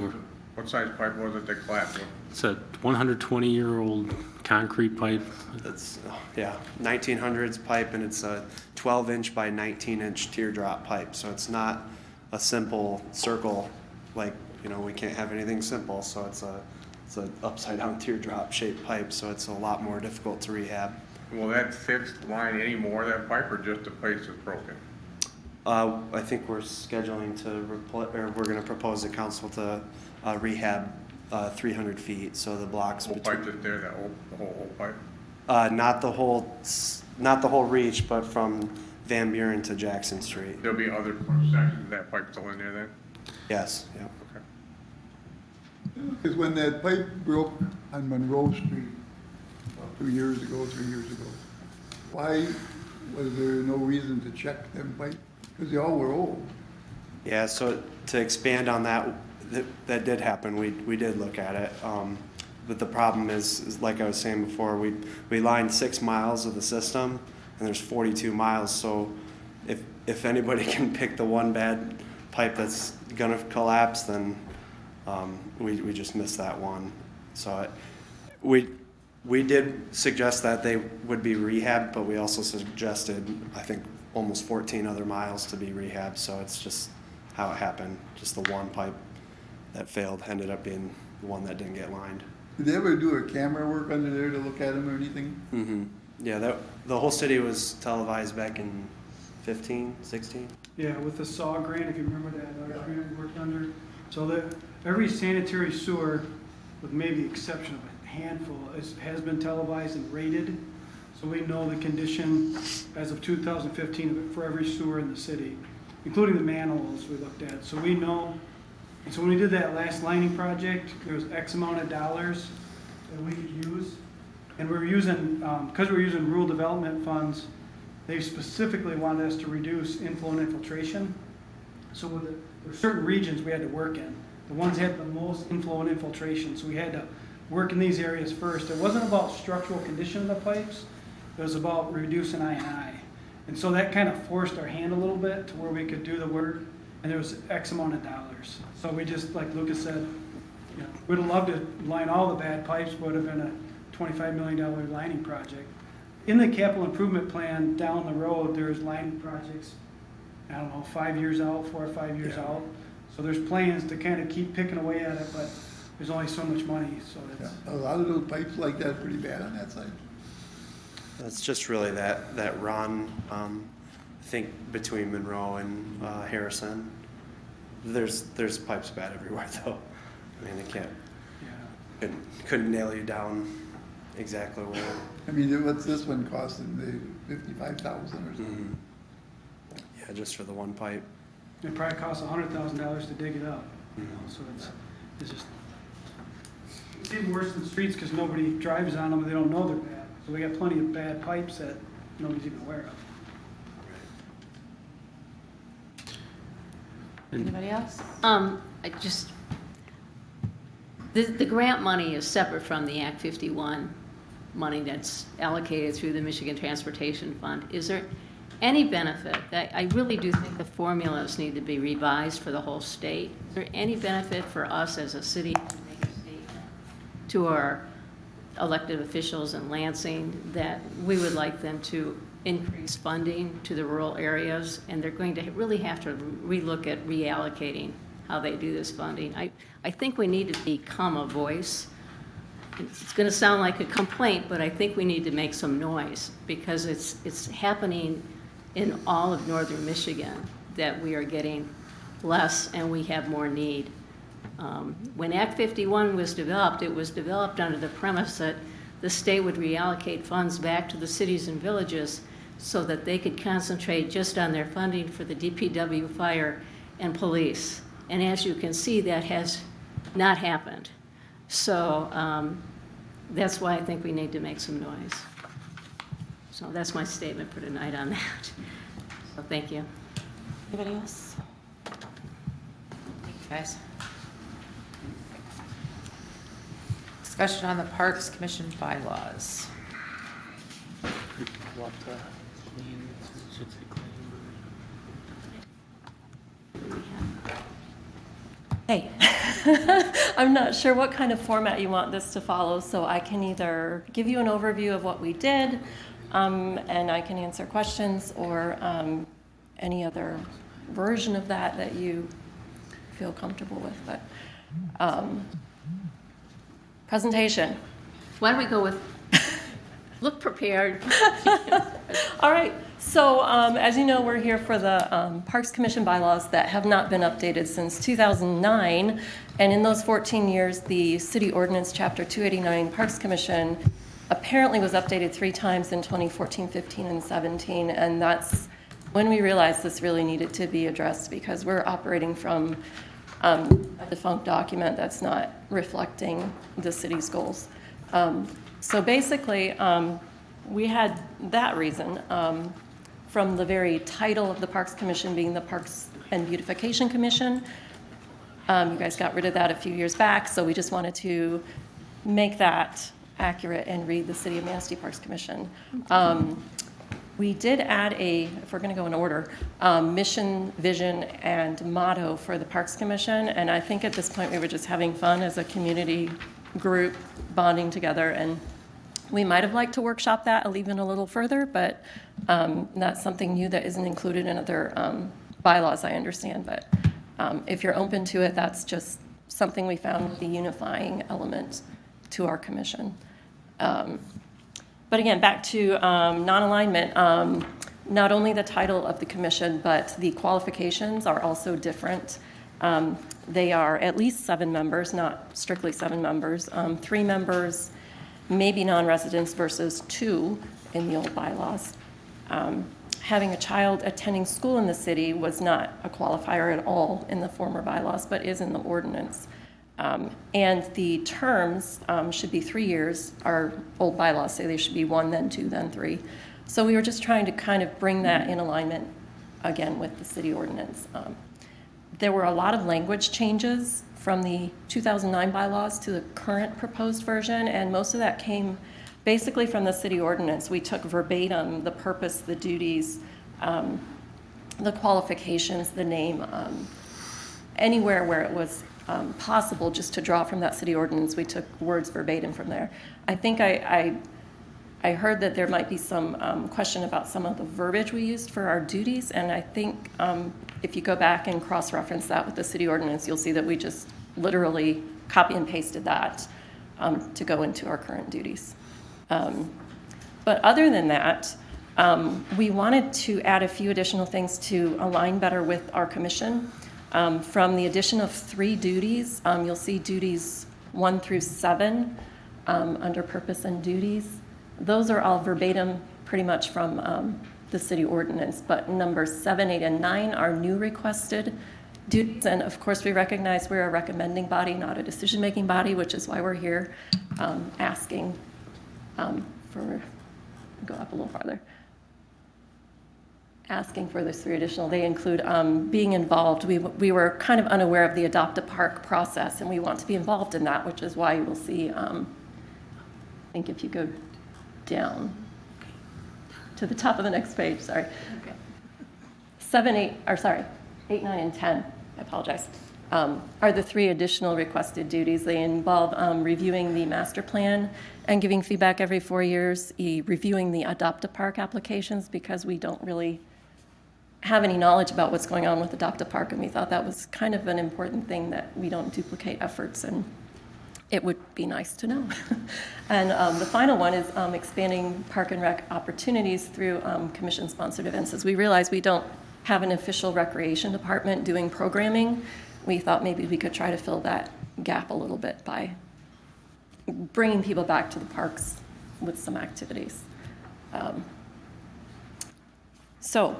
What size pipe was it that collapsed? it's a 120-year-old concrete pipe. It's, yeah, 1900s pipe, and it's a 12-inch by 19-inch teardrop pipe. So it's not a simple circle, like, we can't have anything simple. So it's an upside-down teardrop shaped pipe. So it's a lot more difficult to rehab. Will that fixed line any more of that pipe, or just the place is broken? I think we're scheduling we're going to propose to council to rehab 300 feet. So the blocks The whole pipe that's there, the whole pipe? not the whole reach, but from Van Buren to Jackson Street. There'll be other sections of that pipe still in there then? Yes, yeah. Okay. Because when that pipe broke on Monroe Street, about 3 years ago, why was there no reason to check them pipes? Because they all were old. Yeah, so to expand on that, that did happen. We did look at it. But the problem is like I was saying before, we lined 6 miles of the system, and there's 42 miles. So if anybody can pick the one bad pipe that's gonna collapse, then we just missed that one. So we did suggest that they would be rehabbed, but we also suggested, I think, almost 14 other miles to be rehabbed. So it's just how it happened. Just the one pipe that failed ended up being the one that didn't get lined. Did they ever do a camera work under there to look at them or anything? Mm-hmm. Yeah, the whole city was televised back in 15, 16. Yeah, with the SAW grant, if you remember that, grant we worked under. So that every sanitary sewer, with maybe the exception of a handful, has been televised and rated. So we know the condition as of 2015 for every sewer in the city, including the manholes we looked at. So we know. And so when we did that last lining project, there was X amount of dollars that we could use. And we were using, because we were using rural development funds, they specifically wanted us to reduce inflow and infiltration. So there were certain regions we had to work in. The ones that had the most inflow and infiltration. So we had to work in these areas first. It wasn't about structural condition of the pipes. It was about reducing I&I. And so that kind of forced our hand a little bit to where we could do the work. And there was X amount of dollars. So we just, like Lucas said, we'd have loved to line all the bad pipes, but it would have been a $25 million lining project. In the capital improvement plan down the road, there's lining projects, 5 years out, 4 or 5 years out. So there's plans to kind of keep picking away at it, but there's only so much money, so it's. A lot of those pipes like that pretty bad on that side. It's just really that run, I think between Monroe and Harrison. There's pipes bad everywhere though. I mean, they couldn't nail you down exactly where. I mean, what's this one costing? The $55,000 or something? Mm-hmm. Yeah, just for the one pipe. It probably costs $100,000 to dig it up. So it's just it's even worse than streets because nobody drives on them and they don't know they're bad. So we got plenty of bad pipes that nobody's even aware of. Anybody else? The grant money is separate from the Act 51 money that's allocated through the Michigan Transportation Fund. Is there any benefit? I really do think the formulas need to be revised for the whole state. Is there any benefit for us as a city to make a statement to our elected officials in Lansing that we would like them to increase funding to the rural areas, and they're going to really have to relook at reallocating how they do this funding? I think we need to become a voice. It's going to sound like a complaint, but I think we need to make some noise because it's happening in all of northern Michigan that we are getting less and we have more need. When Act 51 was developed, it was developed under the premise that the state would reallocate funds back to the cities and villages so that they could concentrate just on their funding for the DPW, fire, and police. And as you can see, that has not happened. So that's why I think we need to make some noise. So that's my statement for tonight on that. So thank you. Anybody else? Thank you, guys. Discussion on the Parks Commission bylaws. Hey, I'm not sure what kind of format you want this to follow, so I can either give you an overview of what we did, and I can answer questions, or any other version of that you feel comfortable with. But presentation. Why don't we go with, look prepared. All right. So as you know, we're here for the Parks Commission bylaws that have not been updated since 2009. And in those 14 years, the City Ordinance Chapter 289 Parks Commission apparently was updated 3 times in 2014, 15, and 17. And that's when we realized this really needed to be addressed, because we're operating from a defunct document that's not reflecting the city's goals. So basically, we had that reason from the very title of the Parks Commission being the Parks and Beautification Commission. You guys got rid of that a few years back, so we just wanted to make that accurate and read the City of Manistee Parks Commission. We did add if we're going to go in order, mission, vision, and motto for the Parks Commission. And I think at this point we were just having fun as a community group, bonding together. And we might have liked to workshop that even a little further, but that's something new that isn't included in other bylaws, I understand. But if you're open to it, that's just something we found the unifying element to our commission. But again, back to non-alignment, not only the title of the commission, but the qualifications are also different. They are at least 7 members, not strictly 7 members. 3 members, maybe non-residents versus 2 in the old bylaws. Having a child attending school in the city was not a qualifier at all in the former bylaws, but is in the ordinance. And the terms should be 3 years. Our old bylaws say they should be 1, then 2, then 3. So we were just trying to kind of bring that in alignment again with the city ordinance. There were a lot of language changes from the 2009 bylaws to the current proposed version, and most of that came basically from the city ordinance. We took verbatim the purpose, the duties, the qualifications, the name, anywhere where it was possible just to draw from that city ordinance, we took words verbatim from there. I think I heard that there might be some question about some of the verbiage we used for our duties, and I think if you go back and cross-reference that with the city ordinance, you'll see that we just literally copy and pasted that to go into our current duties. But other than that, we wanted to add a few additional things to align better with our commission. From the addition of 3 duties, you'll see duties 1 through 7 under purpose and duties. Those are all verbatim pretty much from the city ordinance, but numbers 7, 8, and 9 are new requested duties. And of course, we recognize we're a recommending body, not a decision-making body, which is why we're here asking go up a little farther. Asking for those 3 additional. They include being involved. We were kind of unaware of the Adopt a Park process, and we want to be involved in that, which is why you will see, I think if you go down to the top of the next page, sorry. Okay. 8, 9, and 10, I apologize, are the 3 additional requested duties. They involve reviewing the master plan and giving feedback every 4 years, reviewing the Adopt a Park applications, because we don't really have any knowledge about what's going on with Adopt a Park, and we thought that was kind of an important thing, that we don't duplicate efforts, and it would be nice to know. And the final one is expanding park and rec opportunities through commission-sponsored events. As we realize we don't have an official recreation department doing programming, we thought maybe we could try to fill that gap a little bit by bringing people back to the parks with some activities. So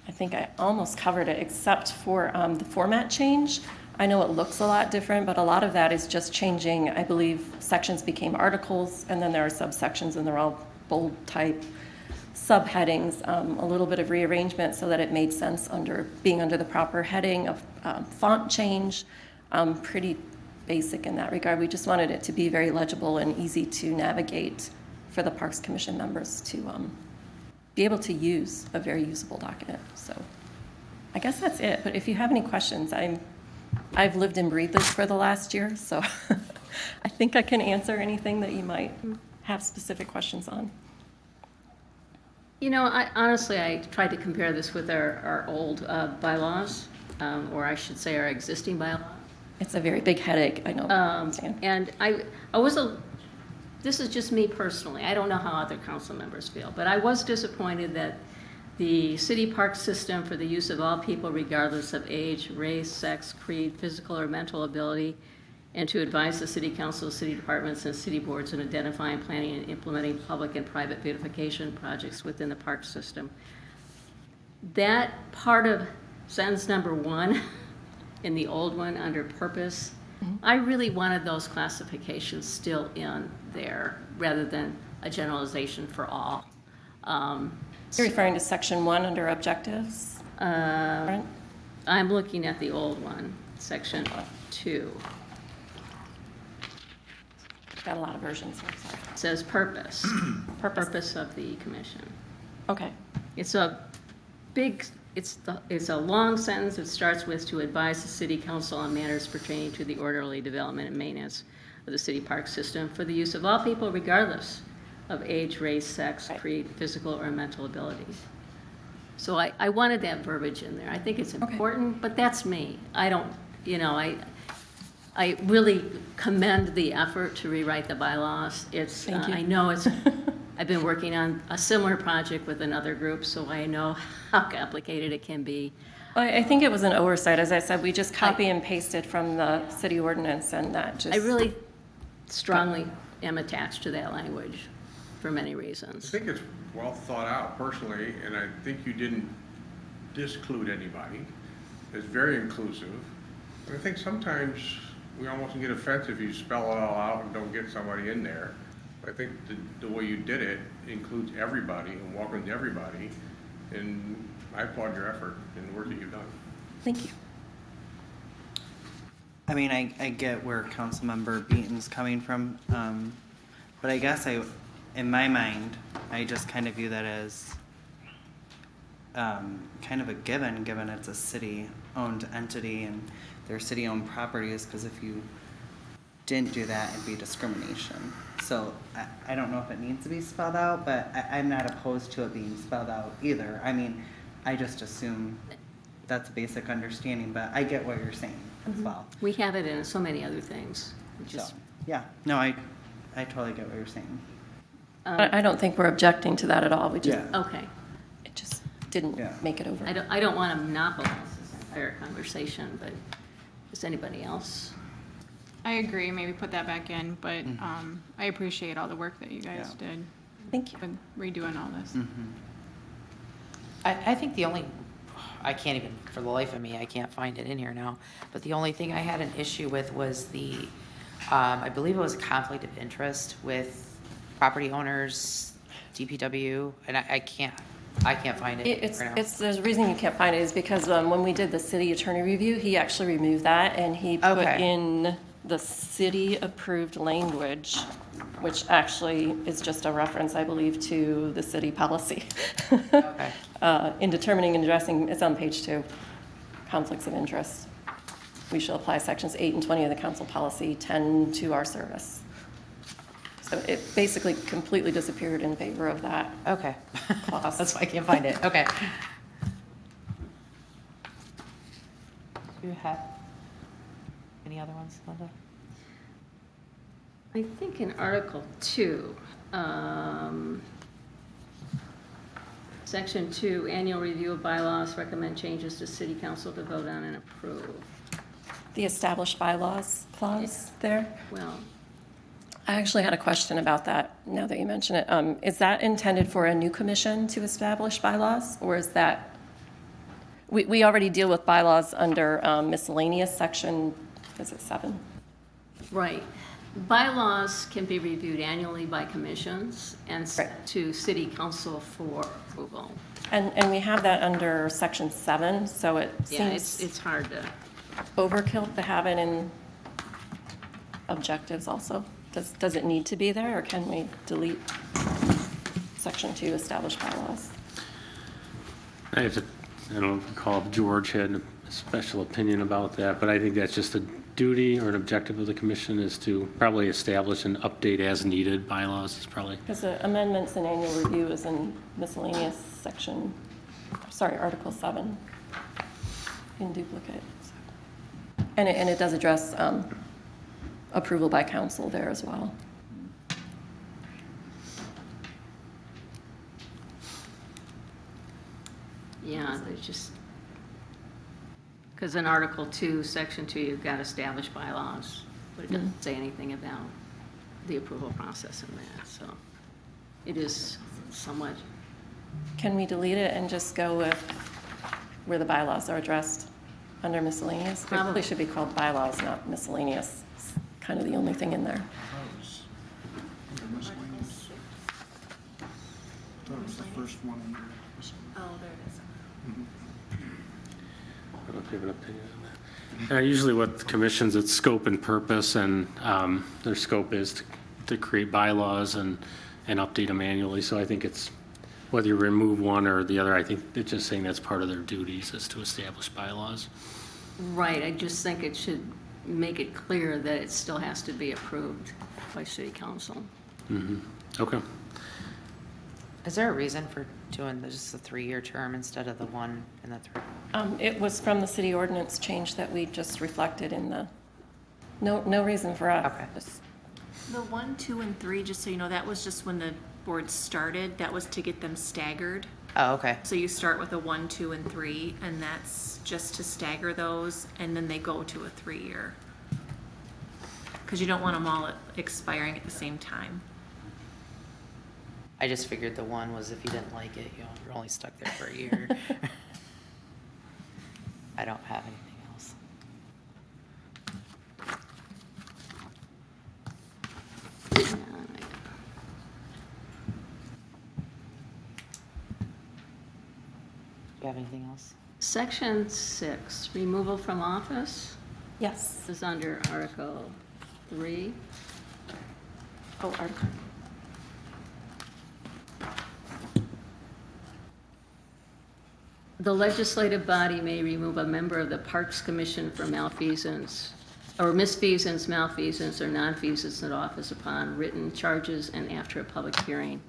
I think I almost covered it except for the format change. I know it looks a lot different, but a lot of that is just changing. I believe sections became articles, and then there are subsections, and they're all bold type subheadings, a little bit of rearrangement so that it made sense being under the proper heading of font change. Pretty basic in that regard. We just wanted it to be very legible and easy to navigate for the Parks Commission members to be able to use a very usable document. So I guess that's it. But if you have any questions, I've lived and breathed this for the last year, so I think I can answer anything that you might have specific questions on. You know, honestly, I tried to compare this with our old bylaws, or I should say our existing bylaws. It's a very big headache, I know. And this is just me personally, I don't know how other council members feel, but I was disappointed that the city park system for the use of all people regardless of age, race, sex, creed, physical or mental ability, and to advise the city council, city departments, and city boards in identifying, planning, and implementing public and private beautification projects within the park system. That part of sentence number 1 in the old one under purpose, I really wanted those classifications still in there rather than a generalization for all. You're referring to section 1 under objectives? Right? I'm looking at the old one, section 2. Got a lot of versions here, sorry. It says purpose. Purpose of the commission. Okay. It's a big, it's a long sentence. It starts with to advise the city council on matters pertaining to the orderly development and maintenance of the city park system for the use of all people regardless of age, race, sex, creed, physical or mental ability. So I wanted that verbiage in there. I think it's important, but that's me. I don't, you know, I really commend the effort to rewrite the bylaws. It's, Thank you. I know it's, I've been working on a similar project with another group, so I know how complicated it can be. I think it was an oversight. As I said, we just copy and pasted from the city ordinance, and that just... I really strongly am attached to that language for many I reasons. think it's well thought out personally, and I think you didn't disclude anybody. It's very inclusive. And I think sometimes we almost can get offensive if you spell it all out and don't get somebody in there. I think the way you did it includes everybody and welcomes everybody, and I applaud your effort and the work that you've done. Thank you. I mean, I get where Councilmember Beaton's coming from, but I guess in my mind, I just kind of view that as kind of a given it's a city-owned entity and they're city-owned properties, because if you didn't do that, it'd be discrimination. So I don't know if it needs to be spelled out, but I'm not opposed to it being spelled out either. I mean, I just assume that's a basic understanding, but I get what you're saying as well. We have it in so many other things. So, yeah, no, I totally get what you're saying. I don't think we're objecting to that at all. We just, Okay. it just didn't make it over. I don't want to monopolize this entire conversation, but does anybody else? I agree, maybe put that back in, but I appreciate all the work that you guys did. Thank you. With redoing all this. I think the only, I can't even, for the life of me, I can't find it in here now, but the only thing I had an issue with was the, I believe it was a conflict of interest with property owners, DPW, and I can't find it right now. There's a reason you can't find it is because when we did the city attorney review, he actually removed that and he put in the city-approved language, which actually is just a reference, I believe, to the city policy. In determining and addressing, it's on page 2, conflicts of interest. We shall apply sections 8 and 20 of the council policy 10 to our service. So it basically completely disappeared in favor of that. Okay. Clause. That's why I can't find it. Okay. You have. Any other ones, Linda? I think in Article 2, Section 2, annual review of bylaws, recommend changes to city council to vote on and approve. The established bylaws clause there? Well, I actually had a question about that, now that you mention it. Is that intended for a new commission to establish bylaws, or is that, we already deal with bylaws under miscellaneous section, is it 7? right. Bylaws can be reviewed annually by commissions and sent to city council for approval. And we have that under section 7, so it Yeah, seems it's hard to, overkill to have it in objectives also. Does it need to be there, or can we delete section 2, established bylaws? I don't recall if George had a special opinion about that, but I think that's just a duty or an objective of the commission is to probably establish and update as needed bylaws is probably. Because the amendments and annual review is in miscellaneous section, sorry, Article 7 in duplicate. And it does address approval by council there as well. yeah, there's just, because in Article 2, Section 2, you've got established bylaws, but it doesn't say anything about the approval process in that, so it is somewhat. Can we delete it and just go with where the bylaws are addressed under miscellaneous? It probably should be called bylaws, not miscellaneous. It's kind of the only thing in there. Under miscellaneous. That was the first one under miscellaneous. Oh, there it is. I don't know if you have an opinion on that. Usually with commissions, it's scope and purpose, and their scope is to create bylaws and update them annually. So I think it's, whether you remove one or the other, I think it's just saying that's part of their duties is to establish bylaws. Right, I just think it should make it clear that it still has to be approved by city council. Mm-hmm. Okay. Is there a reason for doing just a 3-year term instead of the 1 and the 3? It was from the city ordinance change that we just reflected in the, no reason for us. Okay. The 1, 2, and 3, just so you know, that was just when the board started. That was to get them staggered. Oh, okay. So you start with a 1, 2, and 3, and that's just to stagger those, and then they go to a 3-year. Because you don't want them all expiring at the same time. I just figured the 1 was if you didn't like it, you're only stuck there for a year. I don't have anything else. Do you have anything else? Section 6, removal from office. Yes. This is under Article 3. Oh, Article. The legislative body may remove a member of the Parks Commission for malfeasance, or misfeasance, malfeasance, or nonfeasance in office upon written charges and after a public hearing.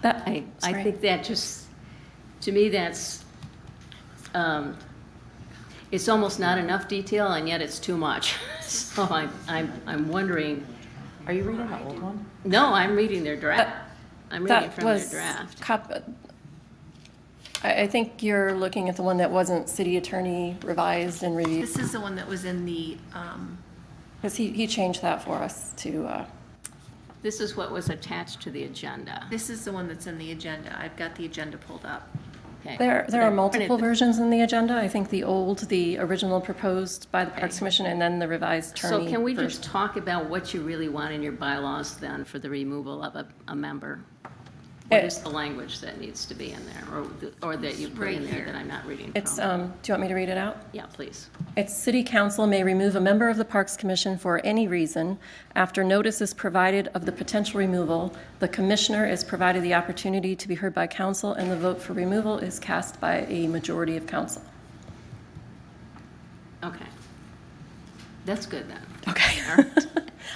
I think that just, to me, that's, it's almost not enough detail, and yet it's too much. So I'm wondering. Are you reading the old one? No, I'm reading their draft. I'm reading from their draft. I think you're looking at the one that wasn't city attorney revised and reviewed. This is the one that was in the, Because he changed that for us to, This is what was attached to the agenda. this is the one that's in the agenda. I've got the agenda pulled up. Okay. there But I are printed multiple the- versions in the agenda. I think the original proposed by the Parks Commission, and then the revised attorney. So can we version. just talk about what you really want in your bylaws then for the removal of a member? What is the language that needs to be in there, or that you put in there that I'm not reading from? It's, do you want me to read it out? Yeah, please. It's City Council may remove a member of the Parks Commission for any reason. After notice is provided of the potential removal, the commissioner is provided the opportunity to be heard by council, and the vote for removal is cast by a majority of council. Okay. That's good then. Okay. All right.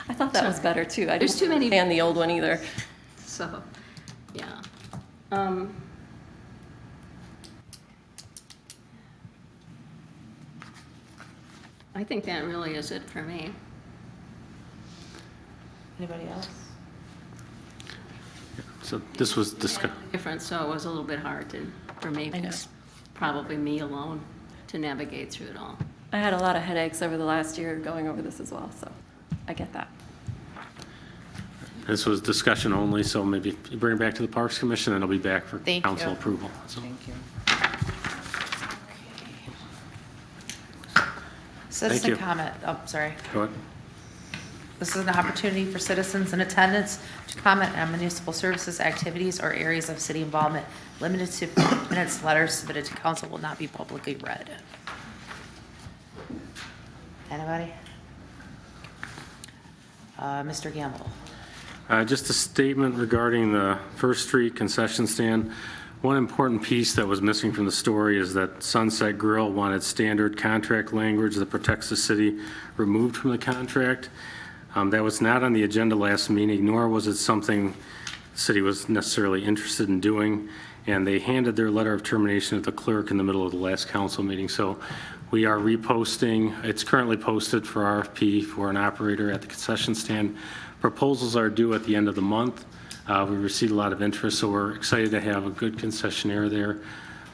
I thought that was better too. I There's didn't too many- understand the old one either. So, yeah. I think that really is it for me. Anybody else? So this was discussed. Different, so it was a little bit hard for me, because probably me alone to navigate through it all. I had a lot of headaches over the last year going over this as well, so I get that. This was discussion only, so maybe you bring it back to the Parks Commission, and it'll be back for Thank council you. approval. So, Thank you. Citizen you. comment, oh, sorry. go ahead. This is an opportunity for citizens in attendance to comment on municipal services, activities, or areas of city involvement. Limited to minutes, letters submitted to council will not be publicly read. Anybody? Mr. Gamble. Just a statement regarding the First Street concession stand. One important piece that was missing from the story is that Sunset Grill wanted standard contract language that protects the city removed from the contract. That was not on the agenda last meeting, nor was it something the city was necessarily interested in doing. And they handed their letter of termination to the clerk in the middle of the last council meeting. So we are reposting. It's currently posted for RFP for an operator at the concession stand. Proposals are due at the end of the month. We received a lot of interest, so we're excited to have a good concessionaire there.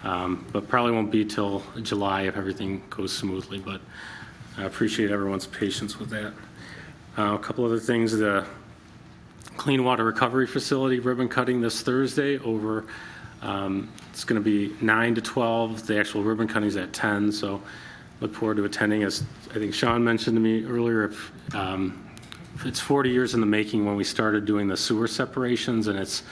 But probably won't be till July if everything goes smoothly. But I appreciate everyone's patience with that. A couple other things, the Clean Water Recovery Facility ribbon cutting this Thursday over, it's going to be 9 to 12. The actual ribbon cutting is at 10, so look forward to attending. As I think Sean mentioned to me earlier, it's 40 years in the making when we started doing the sewer separations, and it's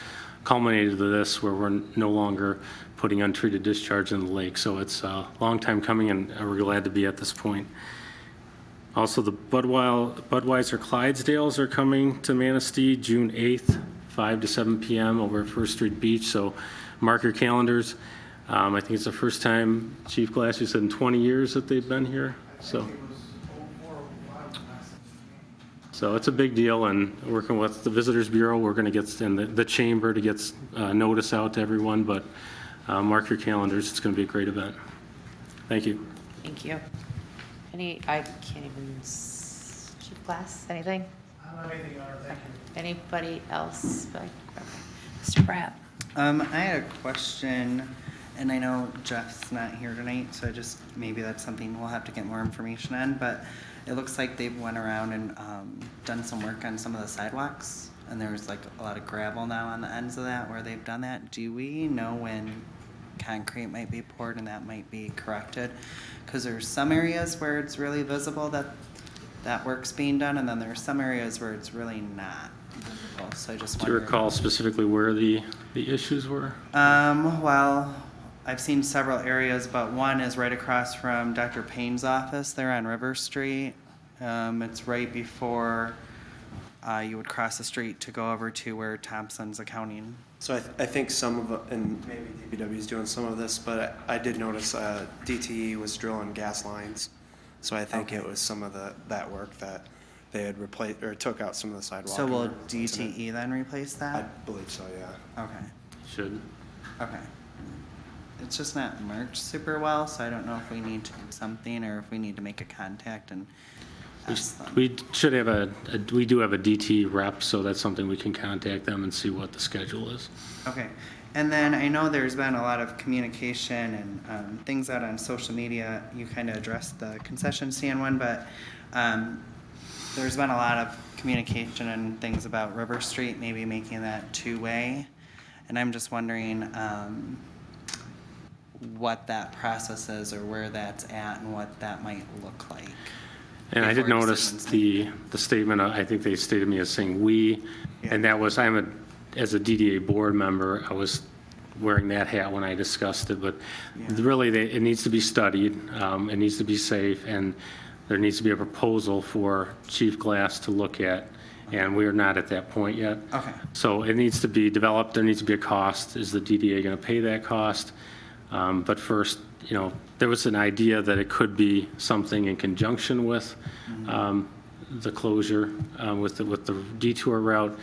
culminated to this where we're no longer putting untreated discharge in the lake. So it's a long time coming, and we're glad to be at this point. Also, the Budweiser Clydesdales are coming to Manistee June 8th, 5 to 7 p.m. over at First Street Beach. So mark your calendars. I think it's the first time, Chief Glass, you said in 20 years that they've been here. So it's a big deal, and working with the Visitors Bureau, we're going to get in the chamber to get notice out to everyone. But mark your calendars. It's going to be a great event. Thank you. Thank you. I can't even, Chief Glass, anything? I don't have anything on it, thank you. Anybody else? Okay. Mr. Pratt. I had a question, and I know Jeff's not here tonight, so maybe that's something we'll have to get more information on, but it looks like they've went around and done some work on some of the sidewalks, and there's like a lot of gravel now on the ends of that where they've done that. Do we know when concrete might be poured and that might be corrected? Because there's some areas where it's really visible that work's being done, and then there's some areas where it's really not visible. So I just Do you recall specifically where the issues were? Well, I've seen several areas, but one is right across from Dr. Payne's office there on River Street. It's right before you would cross the street to go over to where Thompson's accounting. So I think some of, and maybe DPW is doing some of this, but I did notice DTE was drilling gas lines. So I think it was some of that work that they had replaced or took out some of the sidewalk. So will DTE then replace that? I believe so, yeah. Okay. Should. Okay. It's just not marked super well, so I don't know if we need to do something or if we need to make a contact and ask them. We should have we do have a DT rep, so that's something we can contact them and see what the schedule is. Okay. And then I know there's been a lot of communication and things out on social media. You kind of addressed the concession stand one, but there's been a lot of communication and things about River Street, maybe making that two-way. And I'm just wondering what that process is or where that's at and what that might look like. And I did notice the statement, I think they stated me as saying we, and that was, as a DDA board member, I was wearing that hat when I discussed it, but really it needs to be studied, it needs to be safe, and there needs to be a proposal for Chief Glass to look at, and we are not at that point yet. Okay. So it needs to be developed, there needs to be a cost. Is the DDA going to pay that cost? But first, there was an idea that it could be something in conjunction with the closure, with the detour route.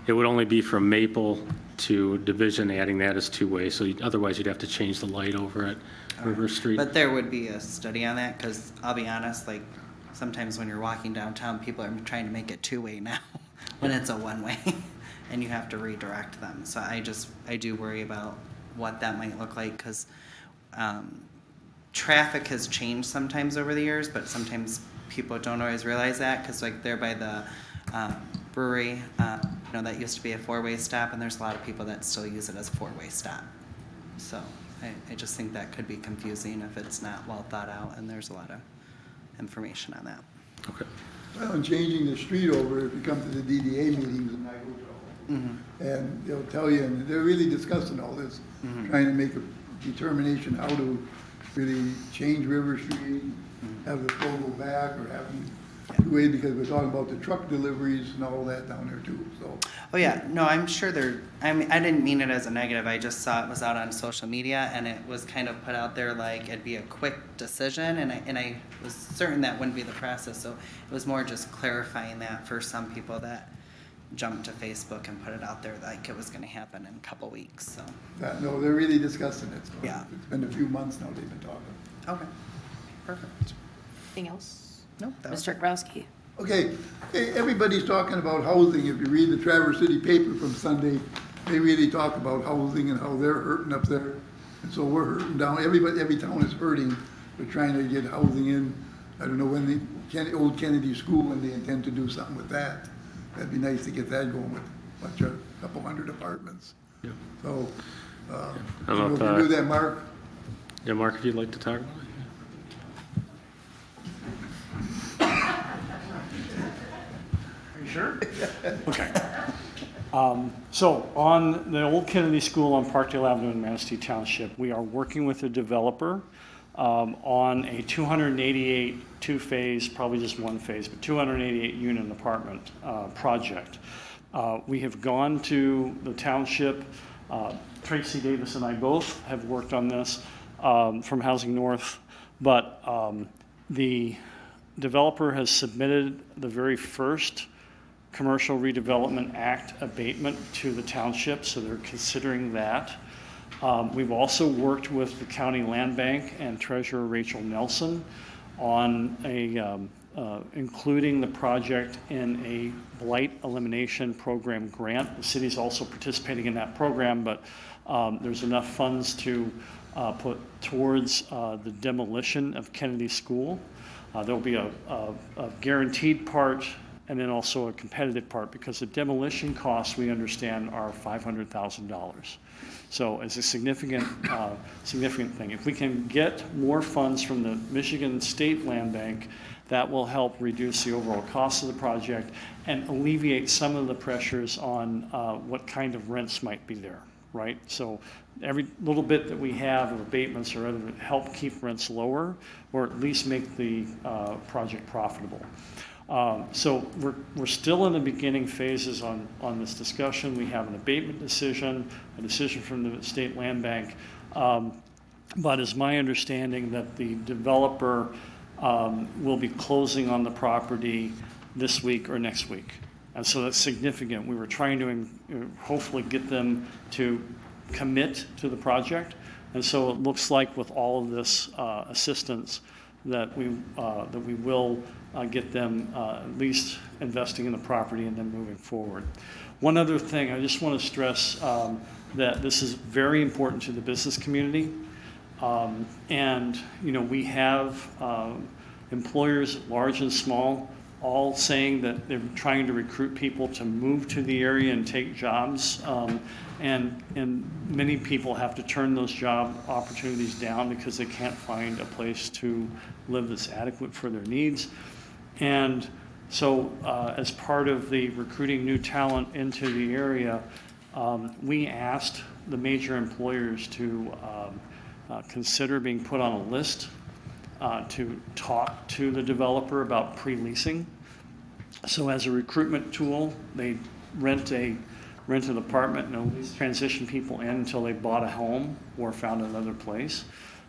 It would only be from Maple to Division, adding that as two-way. So otherwise, you'd have to change the light over at River Street. But there would be a study on that, because I'll be honest, like sometimes when you're walking downtown, people are trying to make it two-way now when it's a one-way and you have to redirect them. So I do worry about what that might look like, because traffic has changed sometimes over the years, but sometimes people don't always realize that, because like there by the brewery, that used to be a four-way stop, and there's a lot of people that still use it as a four-way stop. So I just think that could be confusing if it's not well thought out, and there's a lot of information on that. Okay. Well, and changing the street over, if you come to the DDA meetings, and I go to all, and they'll tell you, and they're really discussing all this, trying to make a determination how to really change River Street, have the flow go back, or have them two-way, because we're talking about the truck deliveries and all that down there too, so. Oh yeah, no, I'm sure I didn't mean it as a negative. I just saw it was out on social media, and it was kind of put out there like it'd be a quick decision, and I was certain that wouldn't be the process. So it was more just clarifying that for some people that jumped to Facebook and put it out there like it was going to happen in a couple weeks. So. No, they're really discussing it. So yeah. It's been a few months now they've been talking. Okay. Perfect. Anything else? Nope. Mr. Grabowski. Okay, hey, everybody's talking about housing. If you read the Traverse City paper from Sunday, they really talk about housing and how they're hurting up there. And so we're hurting down. Every town is hurting. We're trying to get housing in. I don't know when the old Kennedy School, when they intend to do something with that. That'd be nice to get that going with a couple hundred apartments. Yeah. So, I don't know if you do that, Mark? Yeah, Mark, if you'd like to talk about it. Sure? Okay. So on the old Kennedy School on Parkdale Avenue in Manistee Township, we are working with a developer on a 288 two-phase, probably just one phase, but 288 unit apartment project. We have gone to the township. Tracy Davis and I both have worked on this from Housing North, but the developer has submitted the very first Commercial Redevelopment Act abatement to the township, so they're considering that. We've also worked with the County Land Bank and Treasurer Rachel Nelson on including the project in a blight elimination program grant. The city's also participating in that program, but there's enough funds to put towards the demolition of Kennedy School. There'll be a guaranteed part and then also a competitive part, because the demolition costs, we understand, are $500,000. So it's a significant thing. If we can get more funds from the Michigan State Land Bank, that will help reduce the overall cost of the project and alleviate some of the pressures on what kind of rents might be there, right? So every little bit that we have of abatements or other help keep rents lower, or at least make the project profitable. So we're still in the beginning phases on this discussion. We have an abatement decision, a decision from the State Land Bank, but it's my understanding that the developer will be closing on the property this week or next week. And so that's significant. We were trying to hopefully get them to commit to the project. And so it looks like with all of this assistance that we will get them at least investing in the property and then moving forward. One other thing, I just want to stress that this is very important to the business community. And, we have employers, large and small, all saying that they're trying to recruit people to move to the area and take jobs. And many people have to turn those job opportunities down because they can't find a place to live that's adequate for their needs. And so as part of the recruiting new talent into the area, we asked the major employers to consider being put on a list to talk to the developer about pre-leasing. So as a recruitment tool, they rent an apartment and at least transition people in until they bought a home or found another place.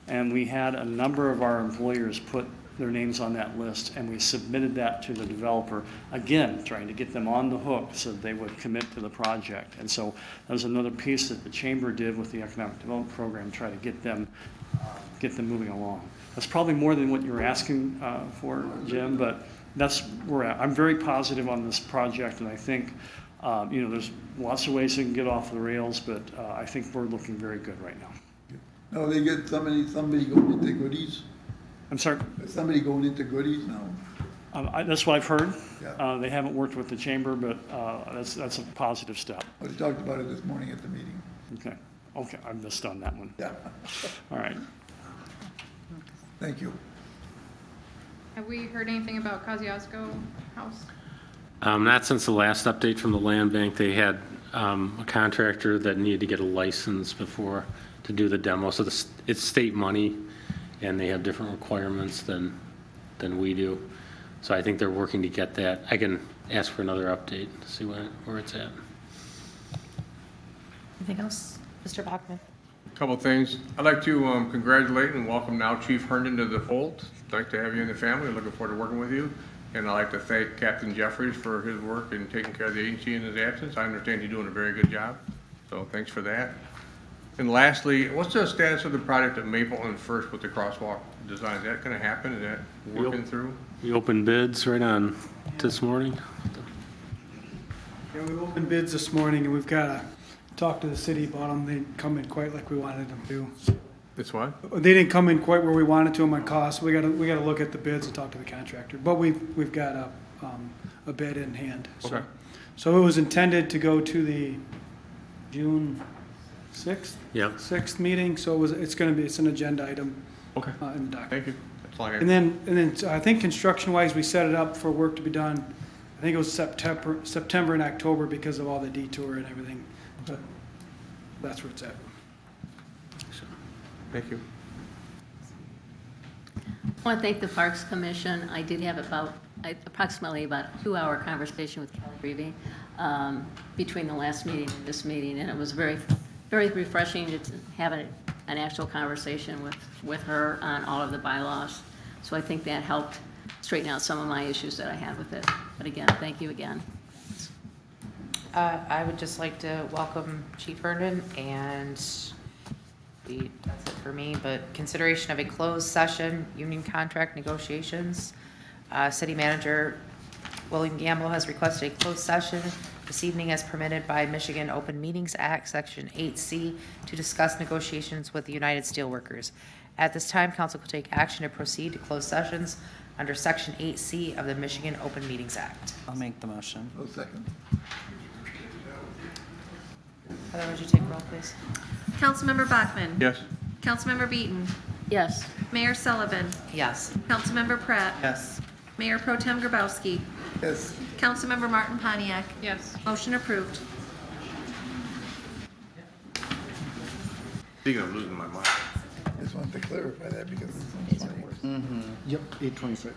And we had a number of our employers put their names on that list, and we submitted that to the developer, again, trying to get them on the hook so that they would commit to the project. And so that was another piece that the chamber did with the economic development program, try to get them moving along. That's probably more than what you're asking for, Jim, but that's where we're at. I'm very positive on this project, and I think, there's lots of ways it can get off the rails, but I think we're looking very good right now. No, they get somebody going into goodies. I'm sorry? Somebody going into goodies now. That's what I've heard. Yeah. They haven't worked with the chamber, but that's a positive step. Well, they talked about it this morning at the meeting. Okay, I missed on that one. Yeah. All right. Thank you. Have we heard anything about Kosciuszko House? Not since the last update from the land bank. They had a contractor that needed to get a license before to do the demo. So it's state money, and they have different requirements than we do. So I think they're working to get that. I can ask for another update to see where it's at. Anything else? Mr. Bachman? Couple things. I'd like to congratulate and welcome now Chief Herndon to the fold. I'd like to have you in the family. Looking forward to working with you. And I'd like to thank Captain Jeffries for his work in taking care of the agency in his absence. I understand he's doing a very good job, so thanks for that. And lastly, what's the status of the project at Maple and First with the crosswalk design? Is that going to happen? Is that working through? We opened bids right on this morning. Yeah, we opened bids this morning, and we've got to talk to the city about them. They didn't come in quite like we wanted them to. It's what? They didn't come in quite where we wanted to them on cost. We got to look at the bids and talk to the contractor. But we've got a bid in hand. So, Okay. So it was intended to go to the June 6th? Yep. 6th meeting, so it's an agenda item. Okay. In the document. Thank you. That's all I have. And then I think construction-wise, we set it up for work to be done, I think it was September and October because of all the detour and everything. But that's where it's at. Thank you. I want to thank the Parks Commission. I did have approximately about a 2-hour conversation with Kelly Grevey between the last meeting and this meeting, and it was very, very refreshing to have an actual conversation with her on all of the bylaws. So I think that helped straighten out some of my issues that I had with it. But again, thank you again. I would just like to welcome Chief Herndon, and that's it for me, but consideration of a closed session, union contract negotiations. City Manager William Gamble has requested a closed session this evening as permitted by Michigan Open Meetings Act, Section 8C, to discuss negotiations with the United Steelworkers. At this time, council will take action to proceed to closed sessions under Section 8C of the Michigan Open Meetings Act. I'll make the motion. No second. Heather, would you take roll, please? Councilmember Bachman. Yes. Councilmember Beaton. Yes. Mayor Sullivan. Yes. Councilmember Pratt. Yes. Mayor Pro Tem Grabowski. Yes. Councilmember Martin Pontiac. Yes. Motion approved. Speaking of losing my mind. I just wanted to clarify that because it's so funny. Yep, 8:26.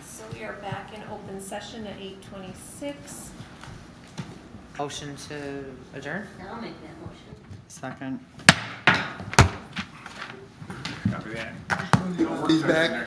So we are back in open session at 8:26. Motion to adjourn? I'll make that motion. Second. Copy that. He's back.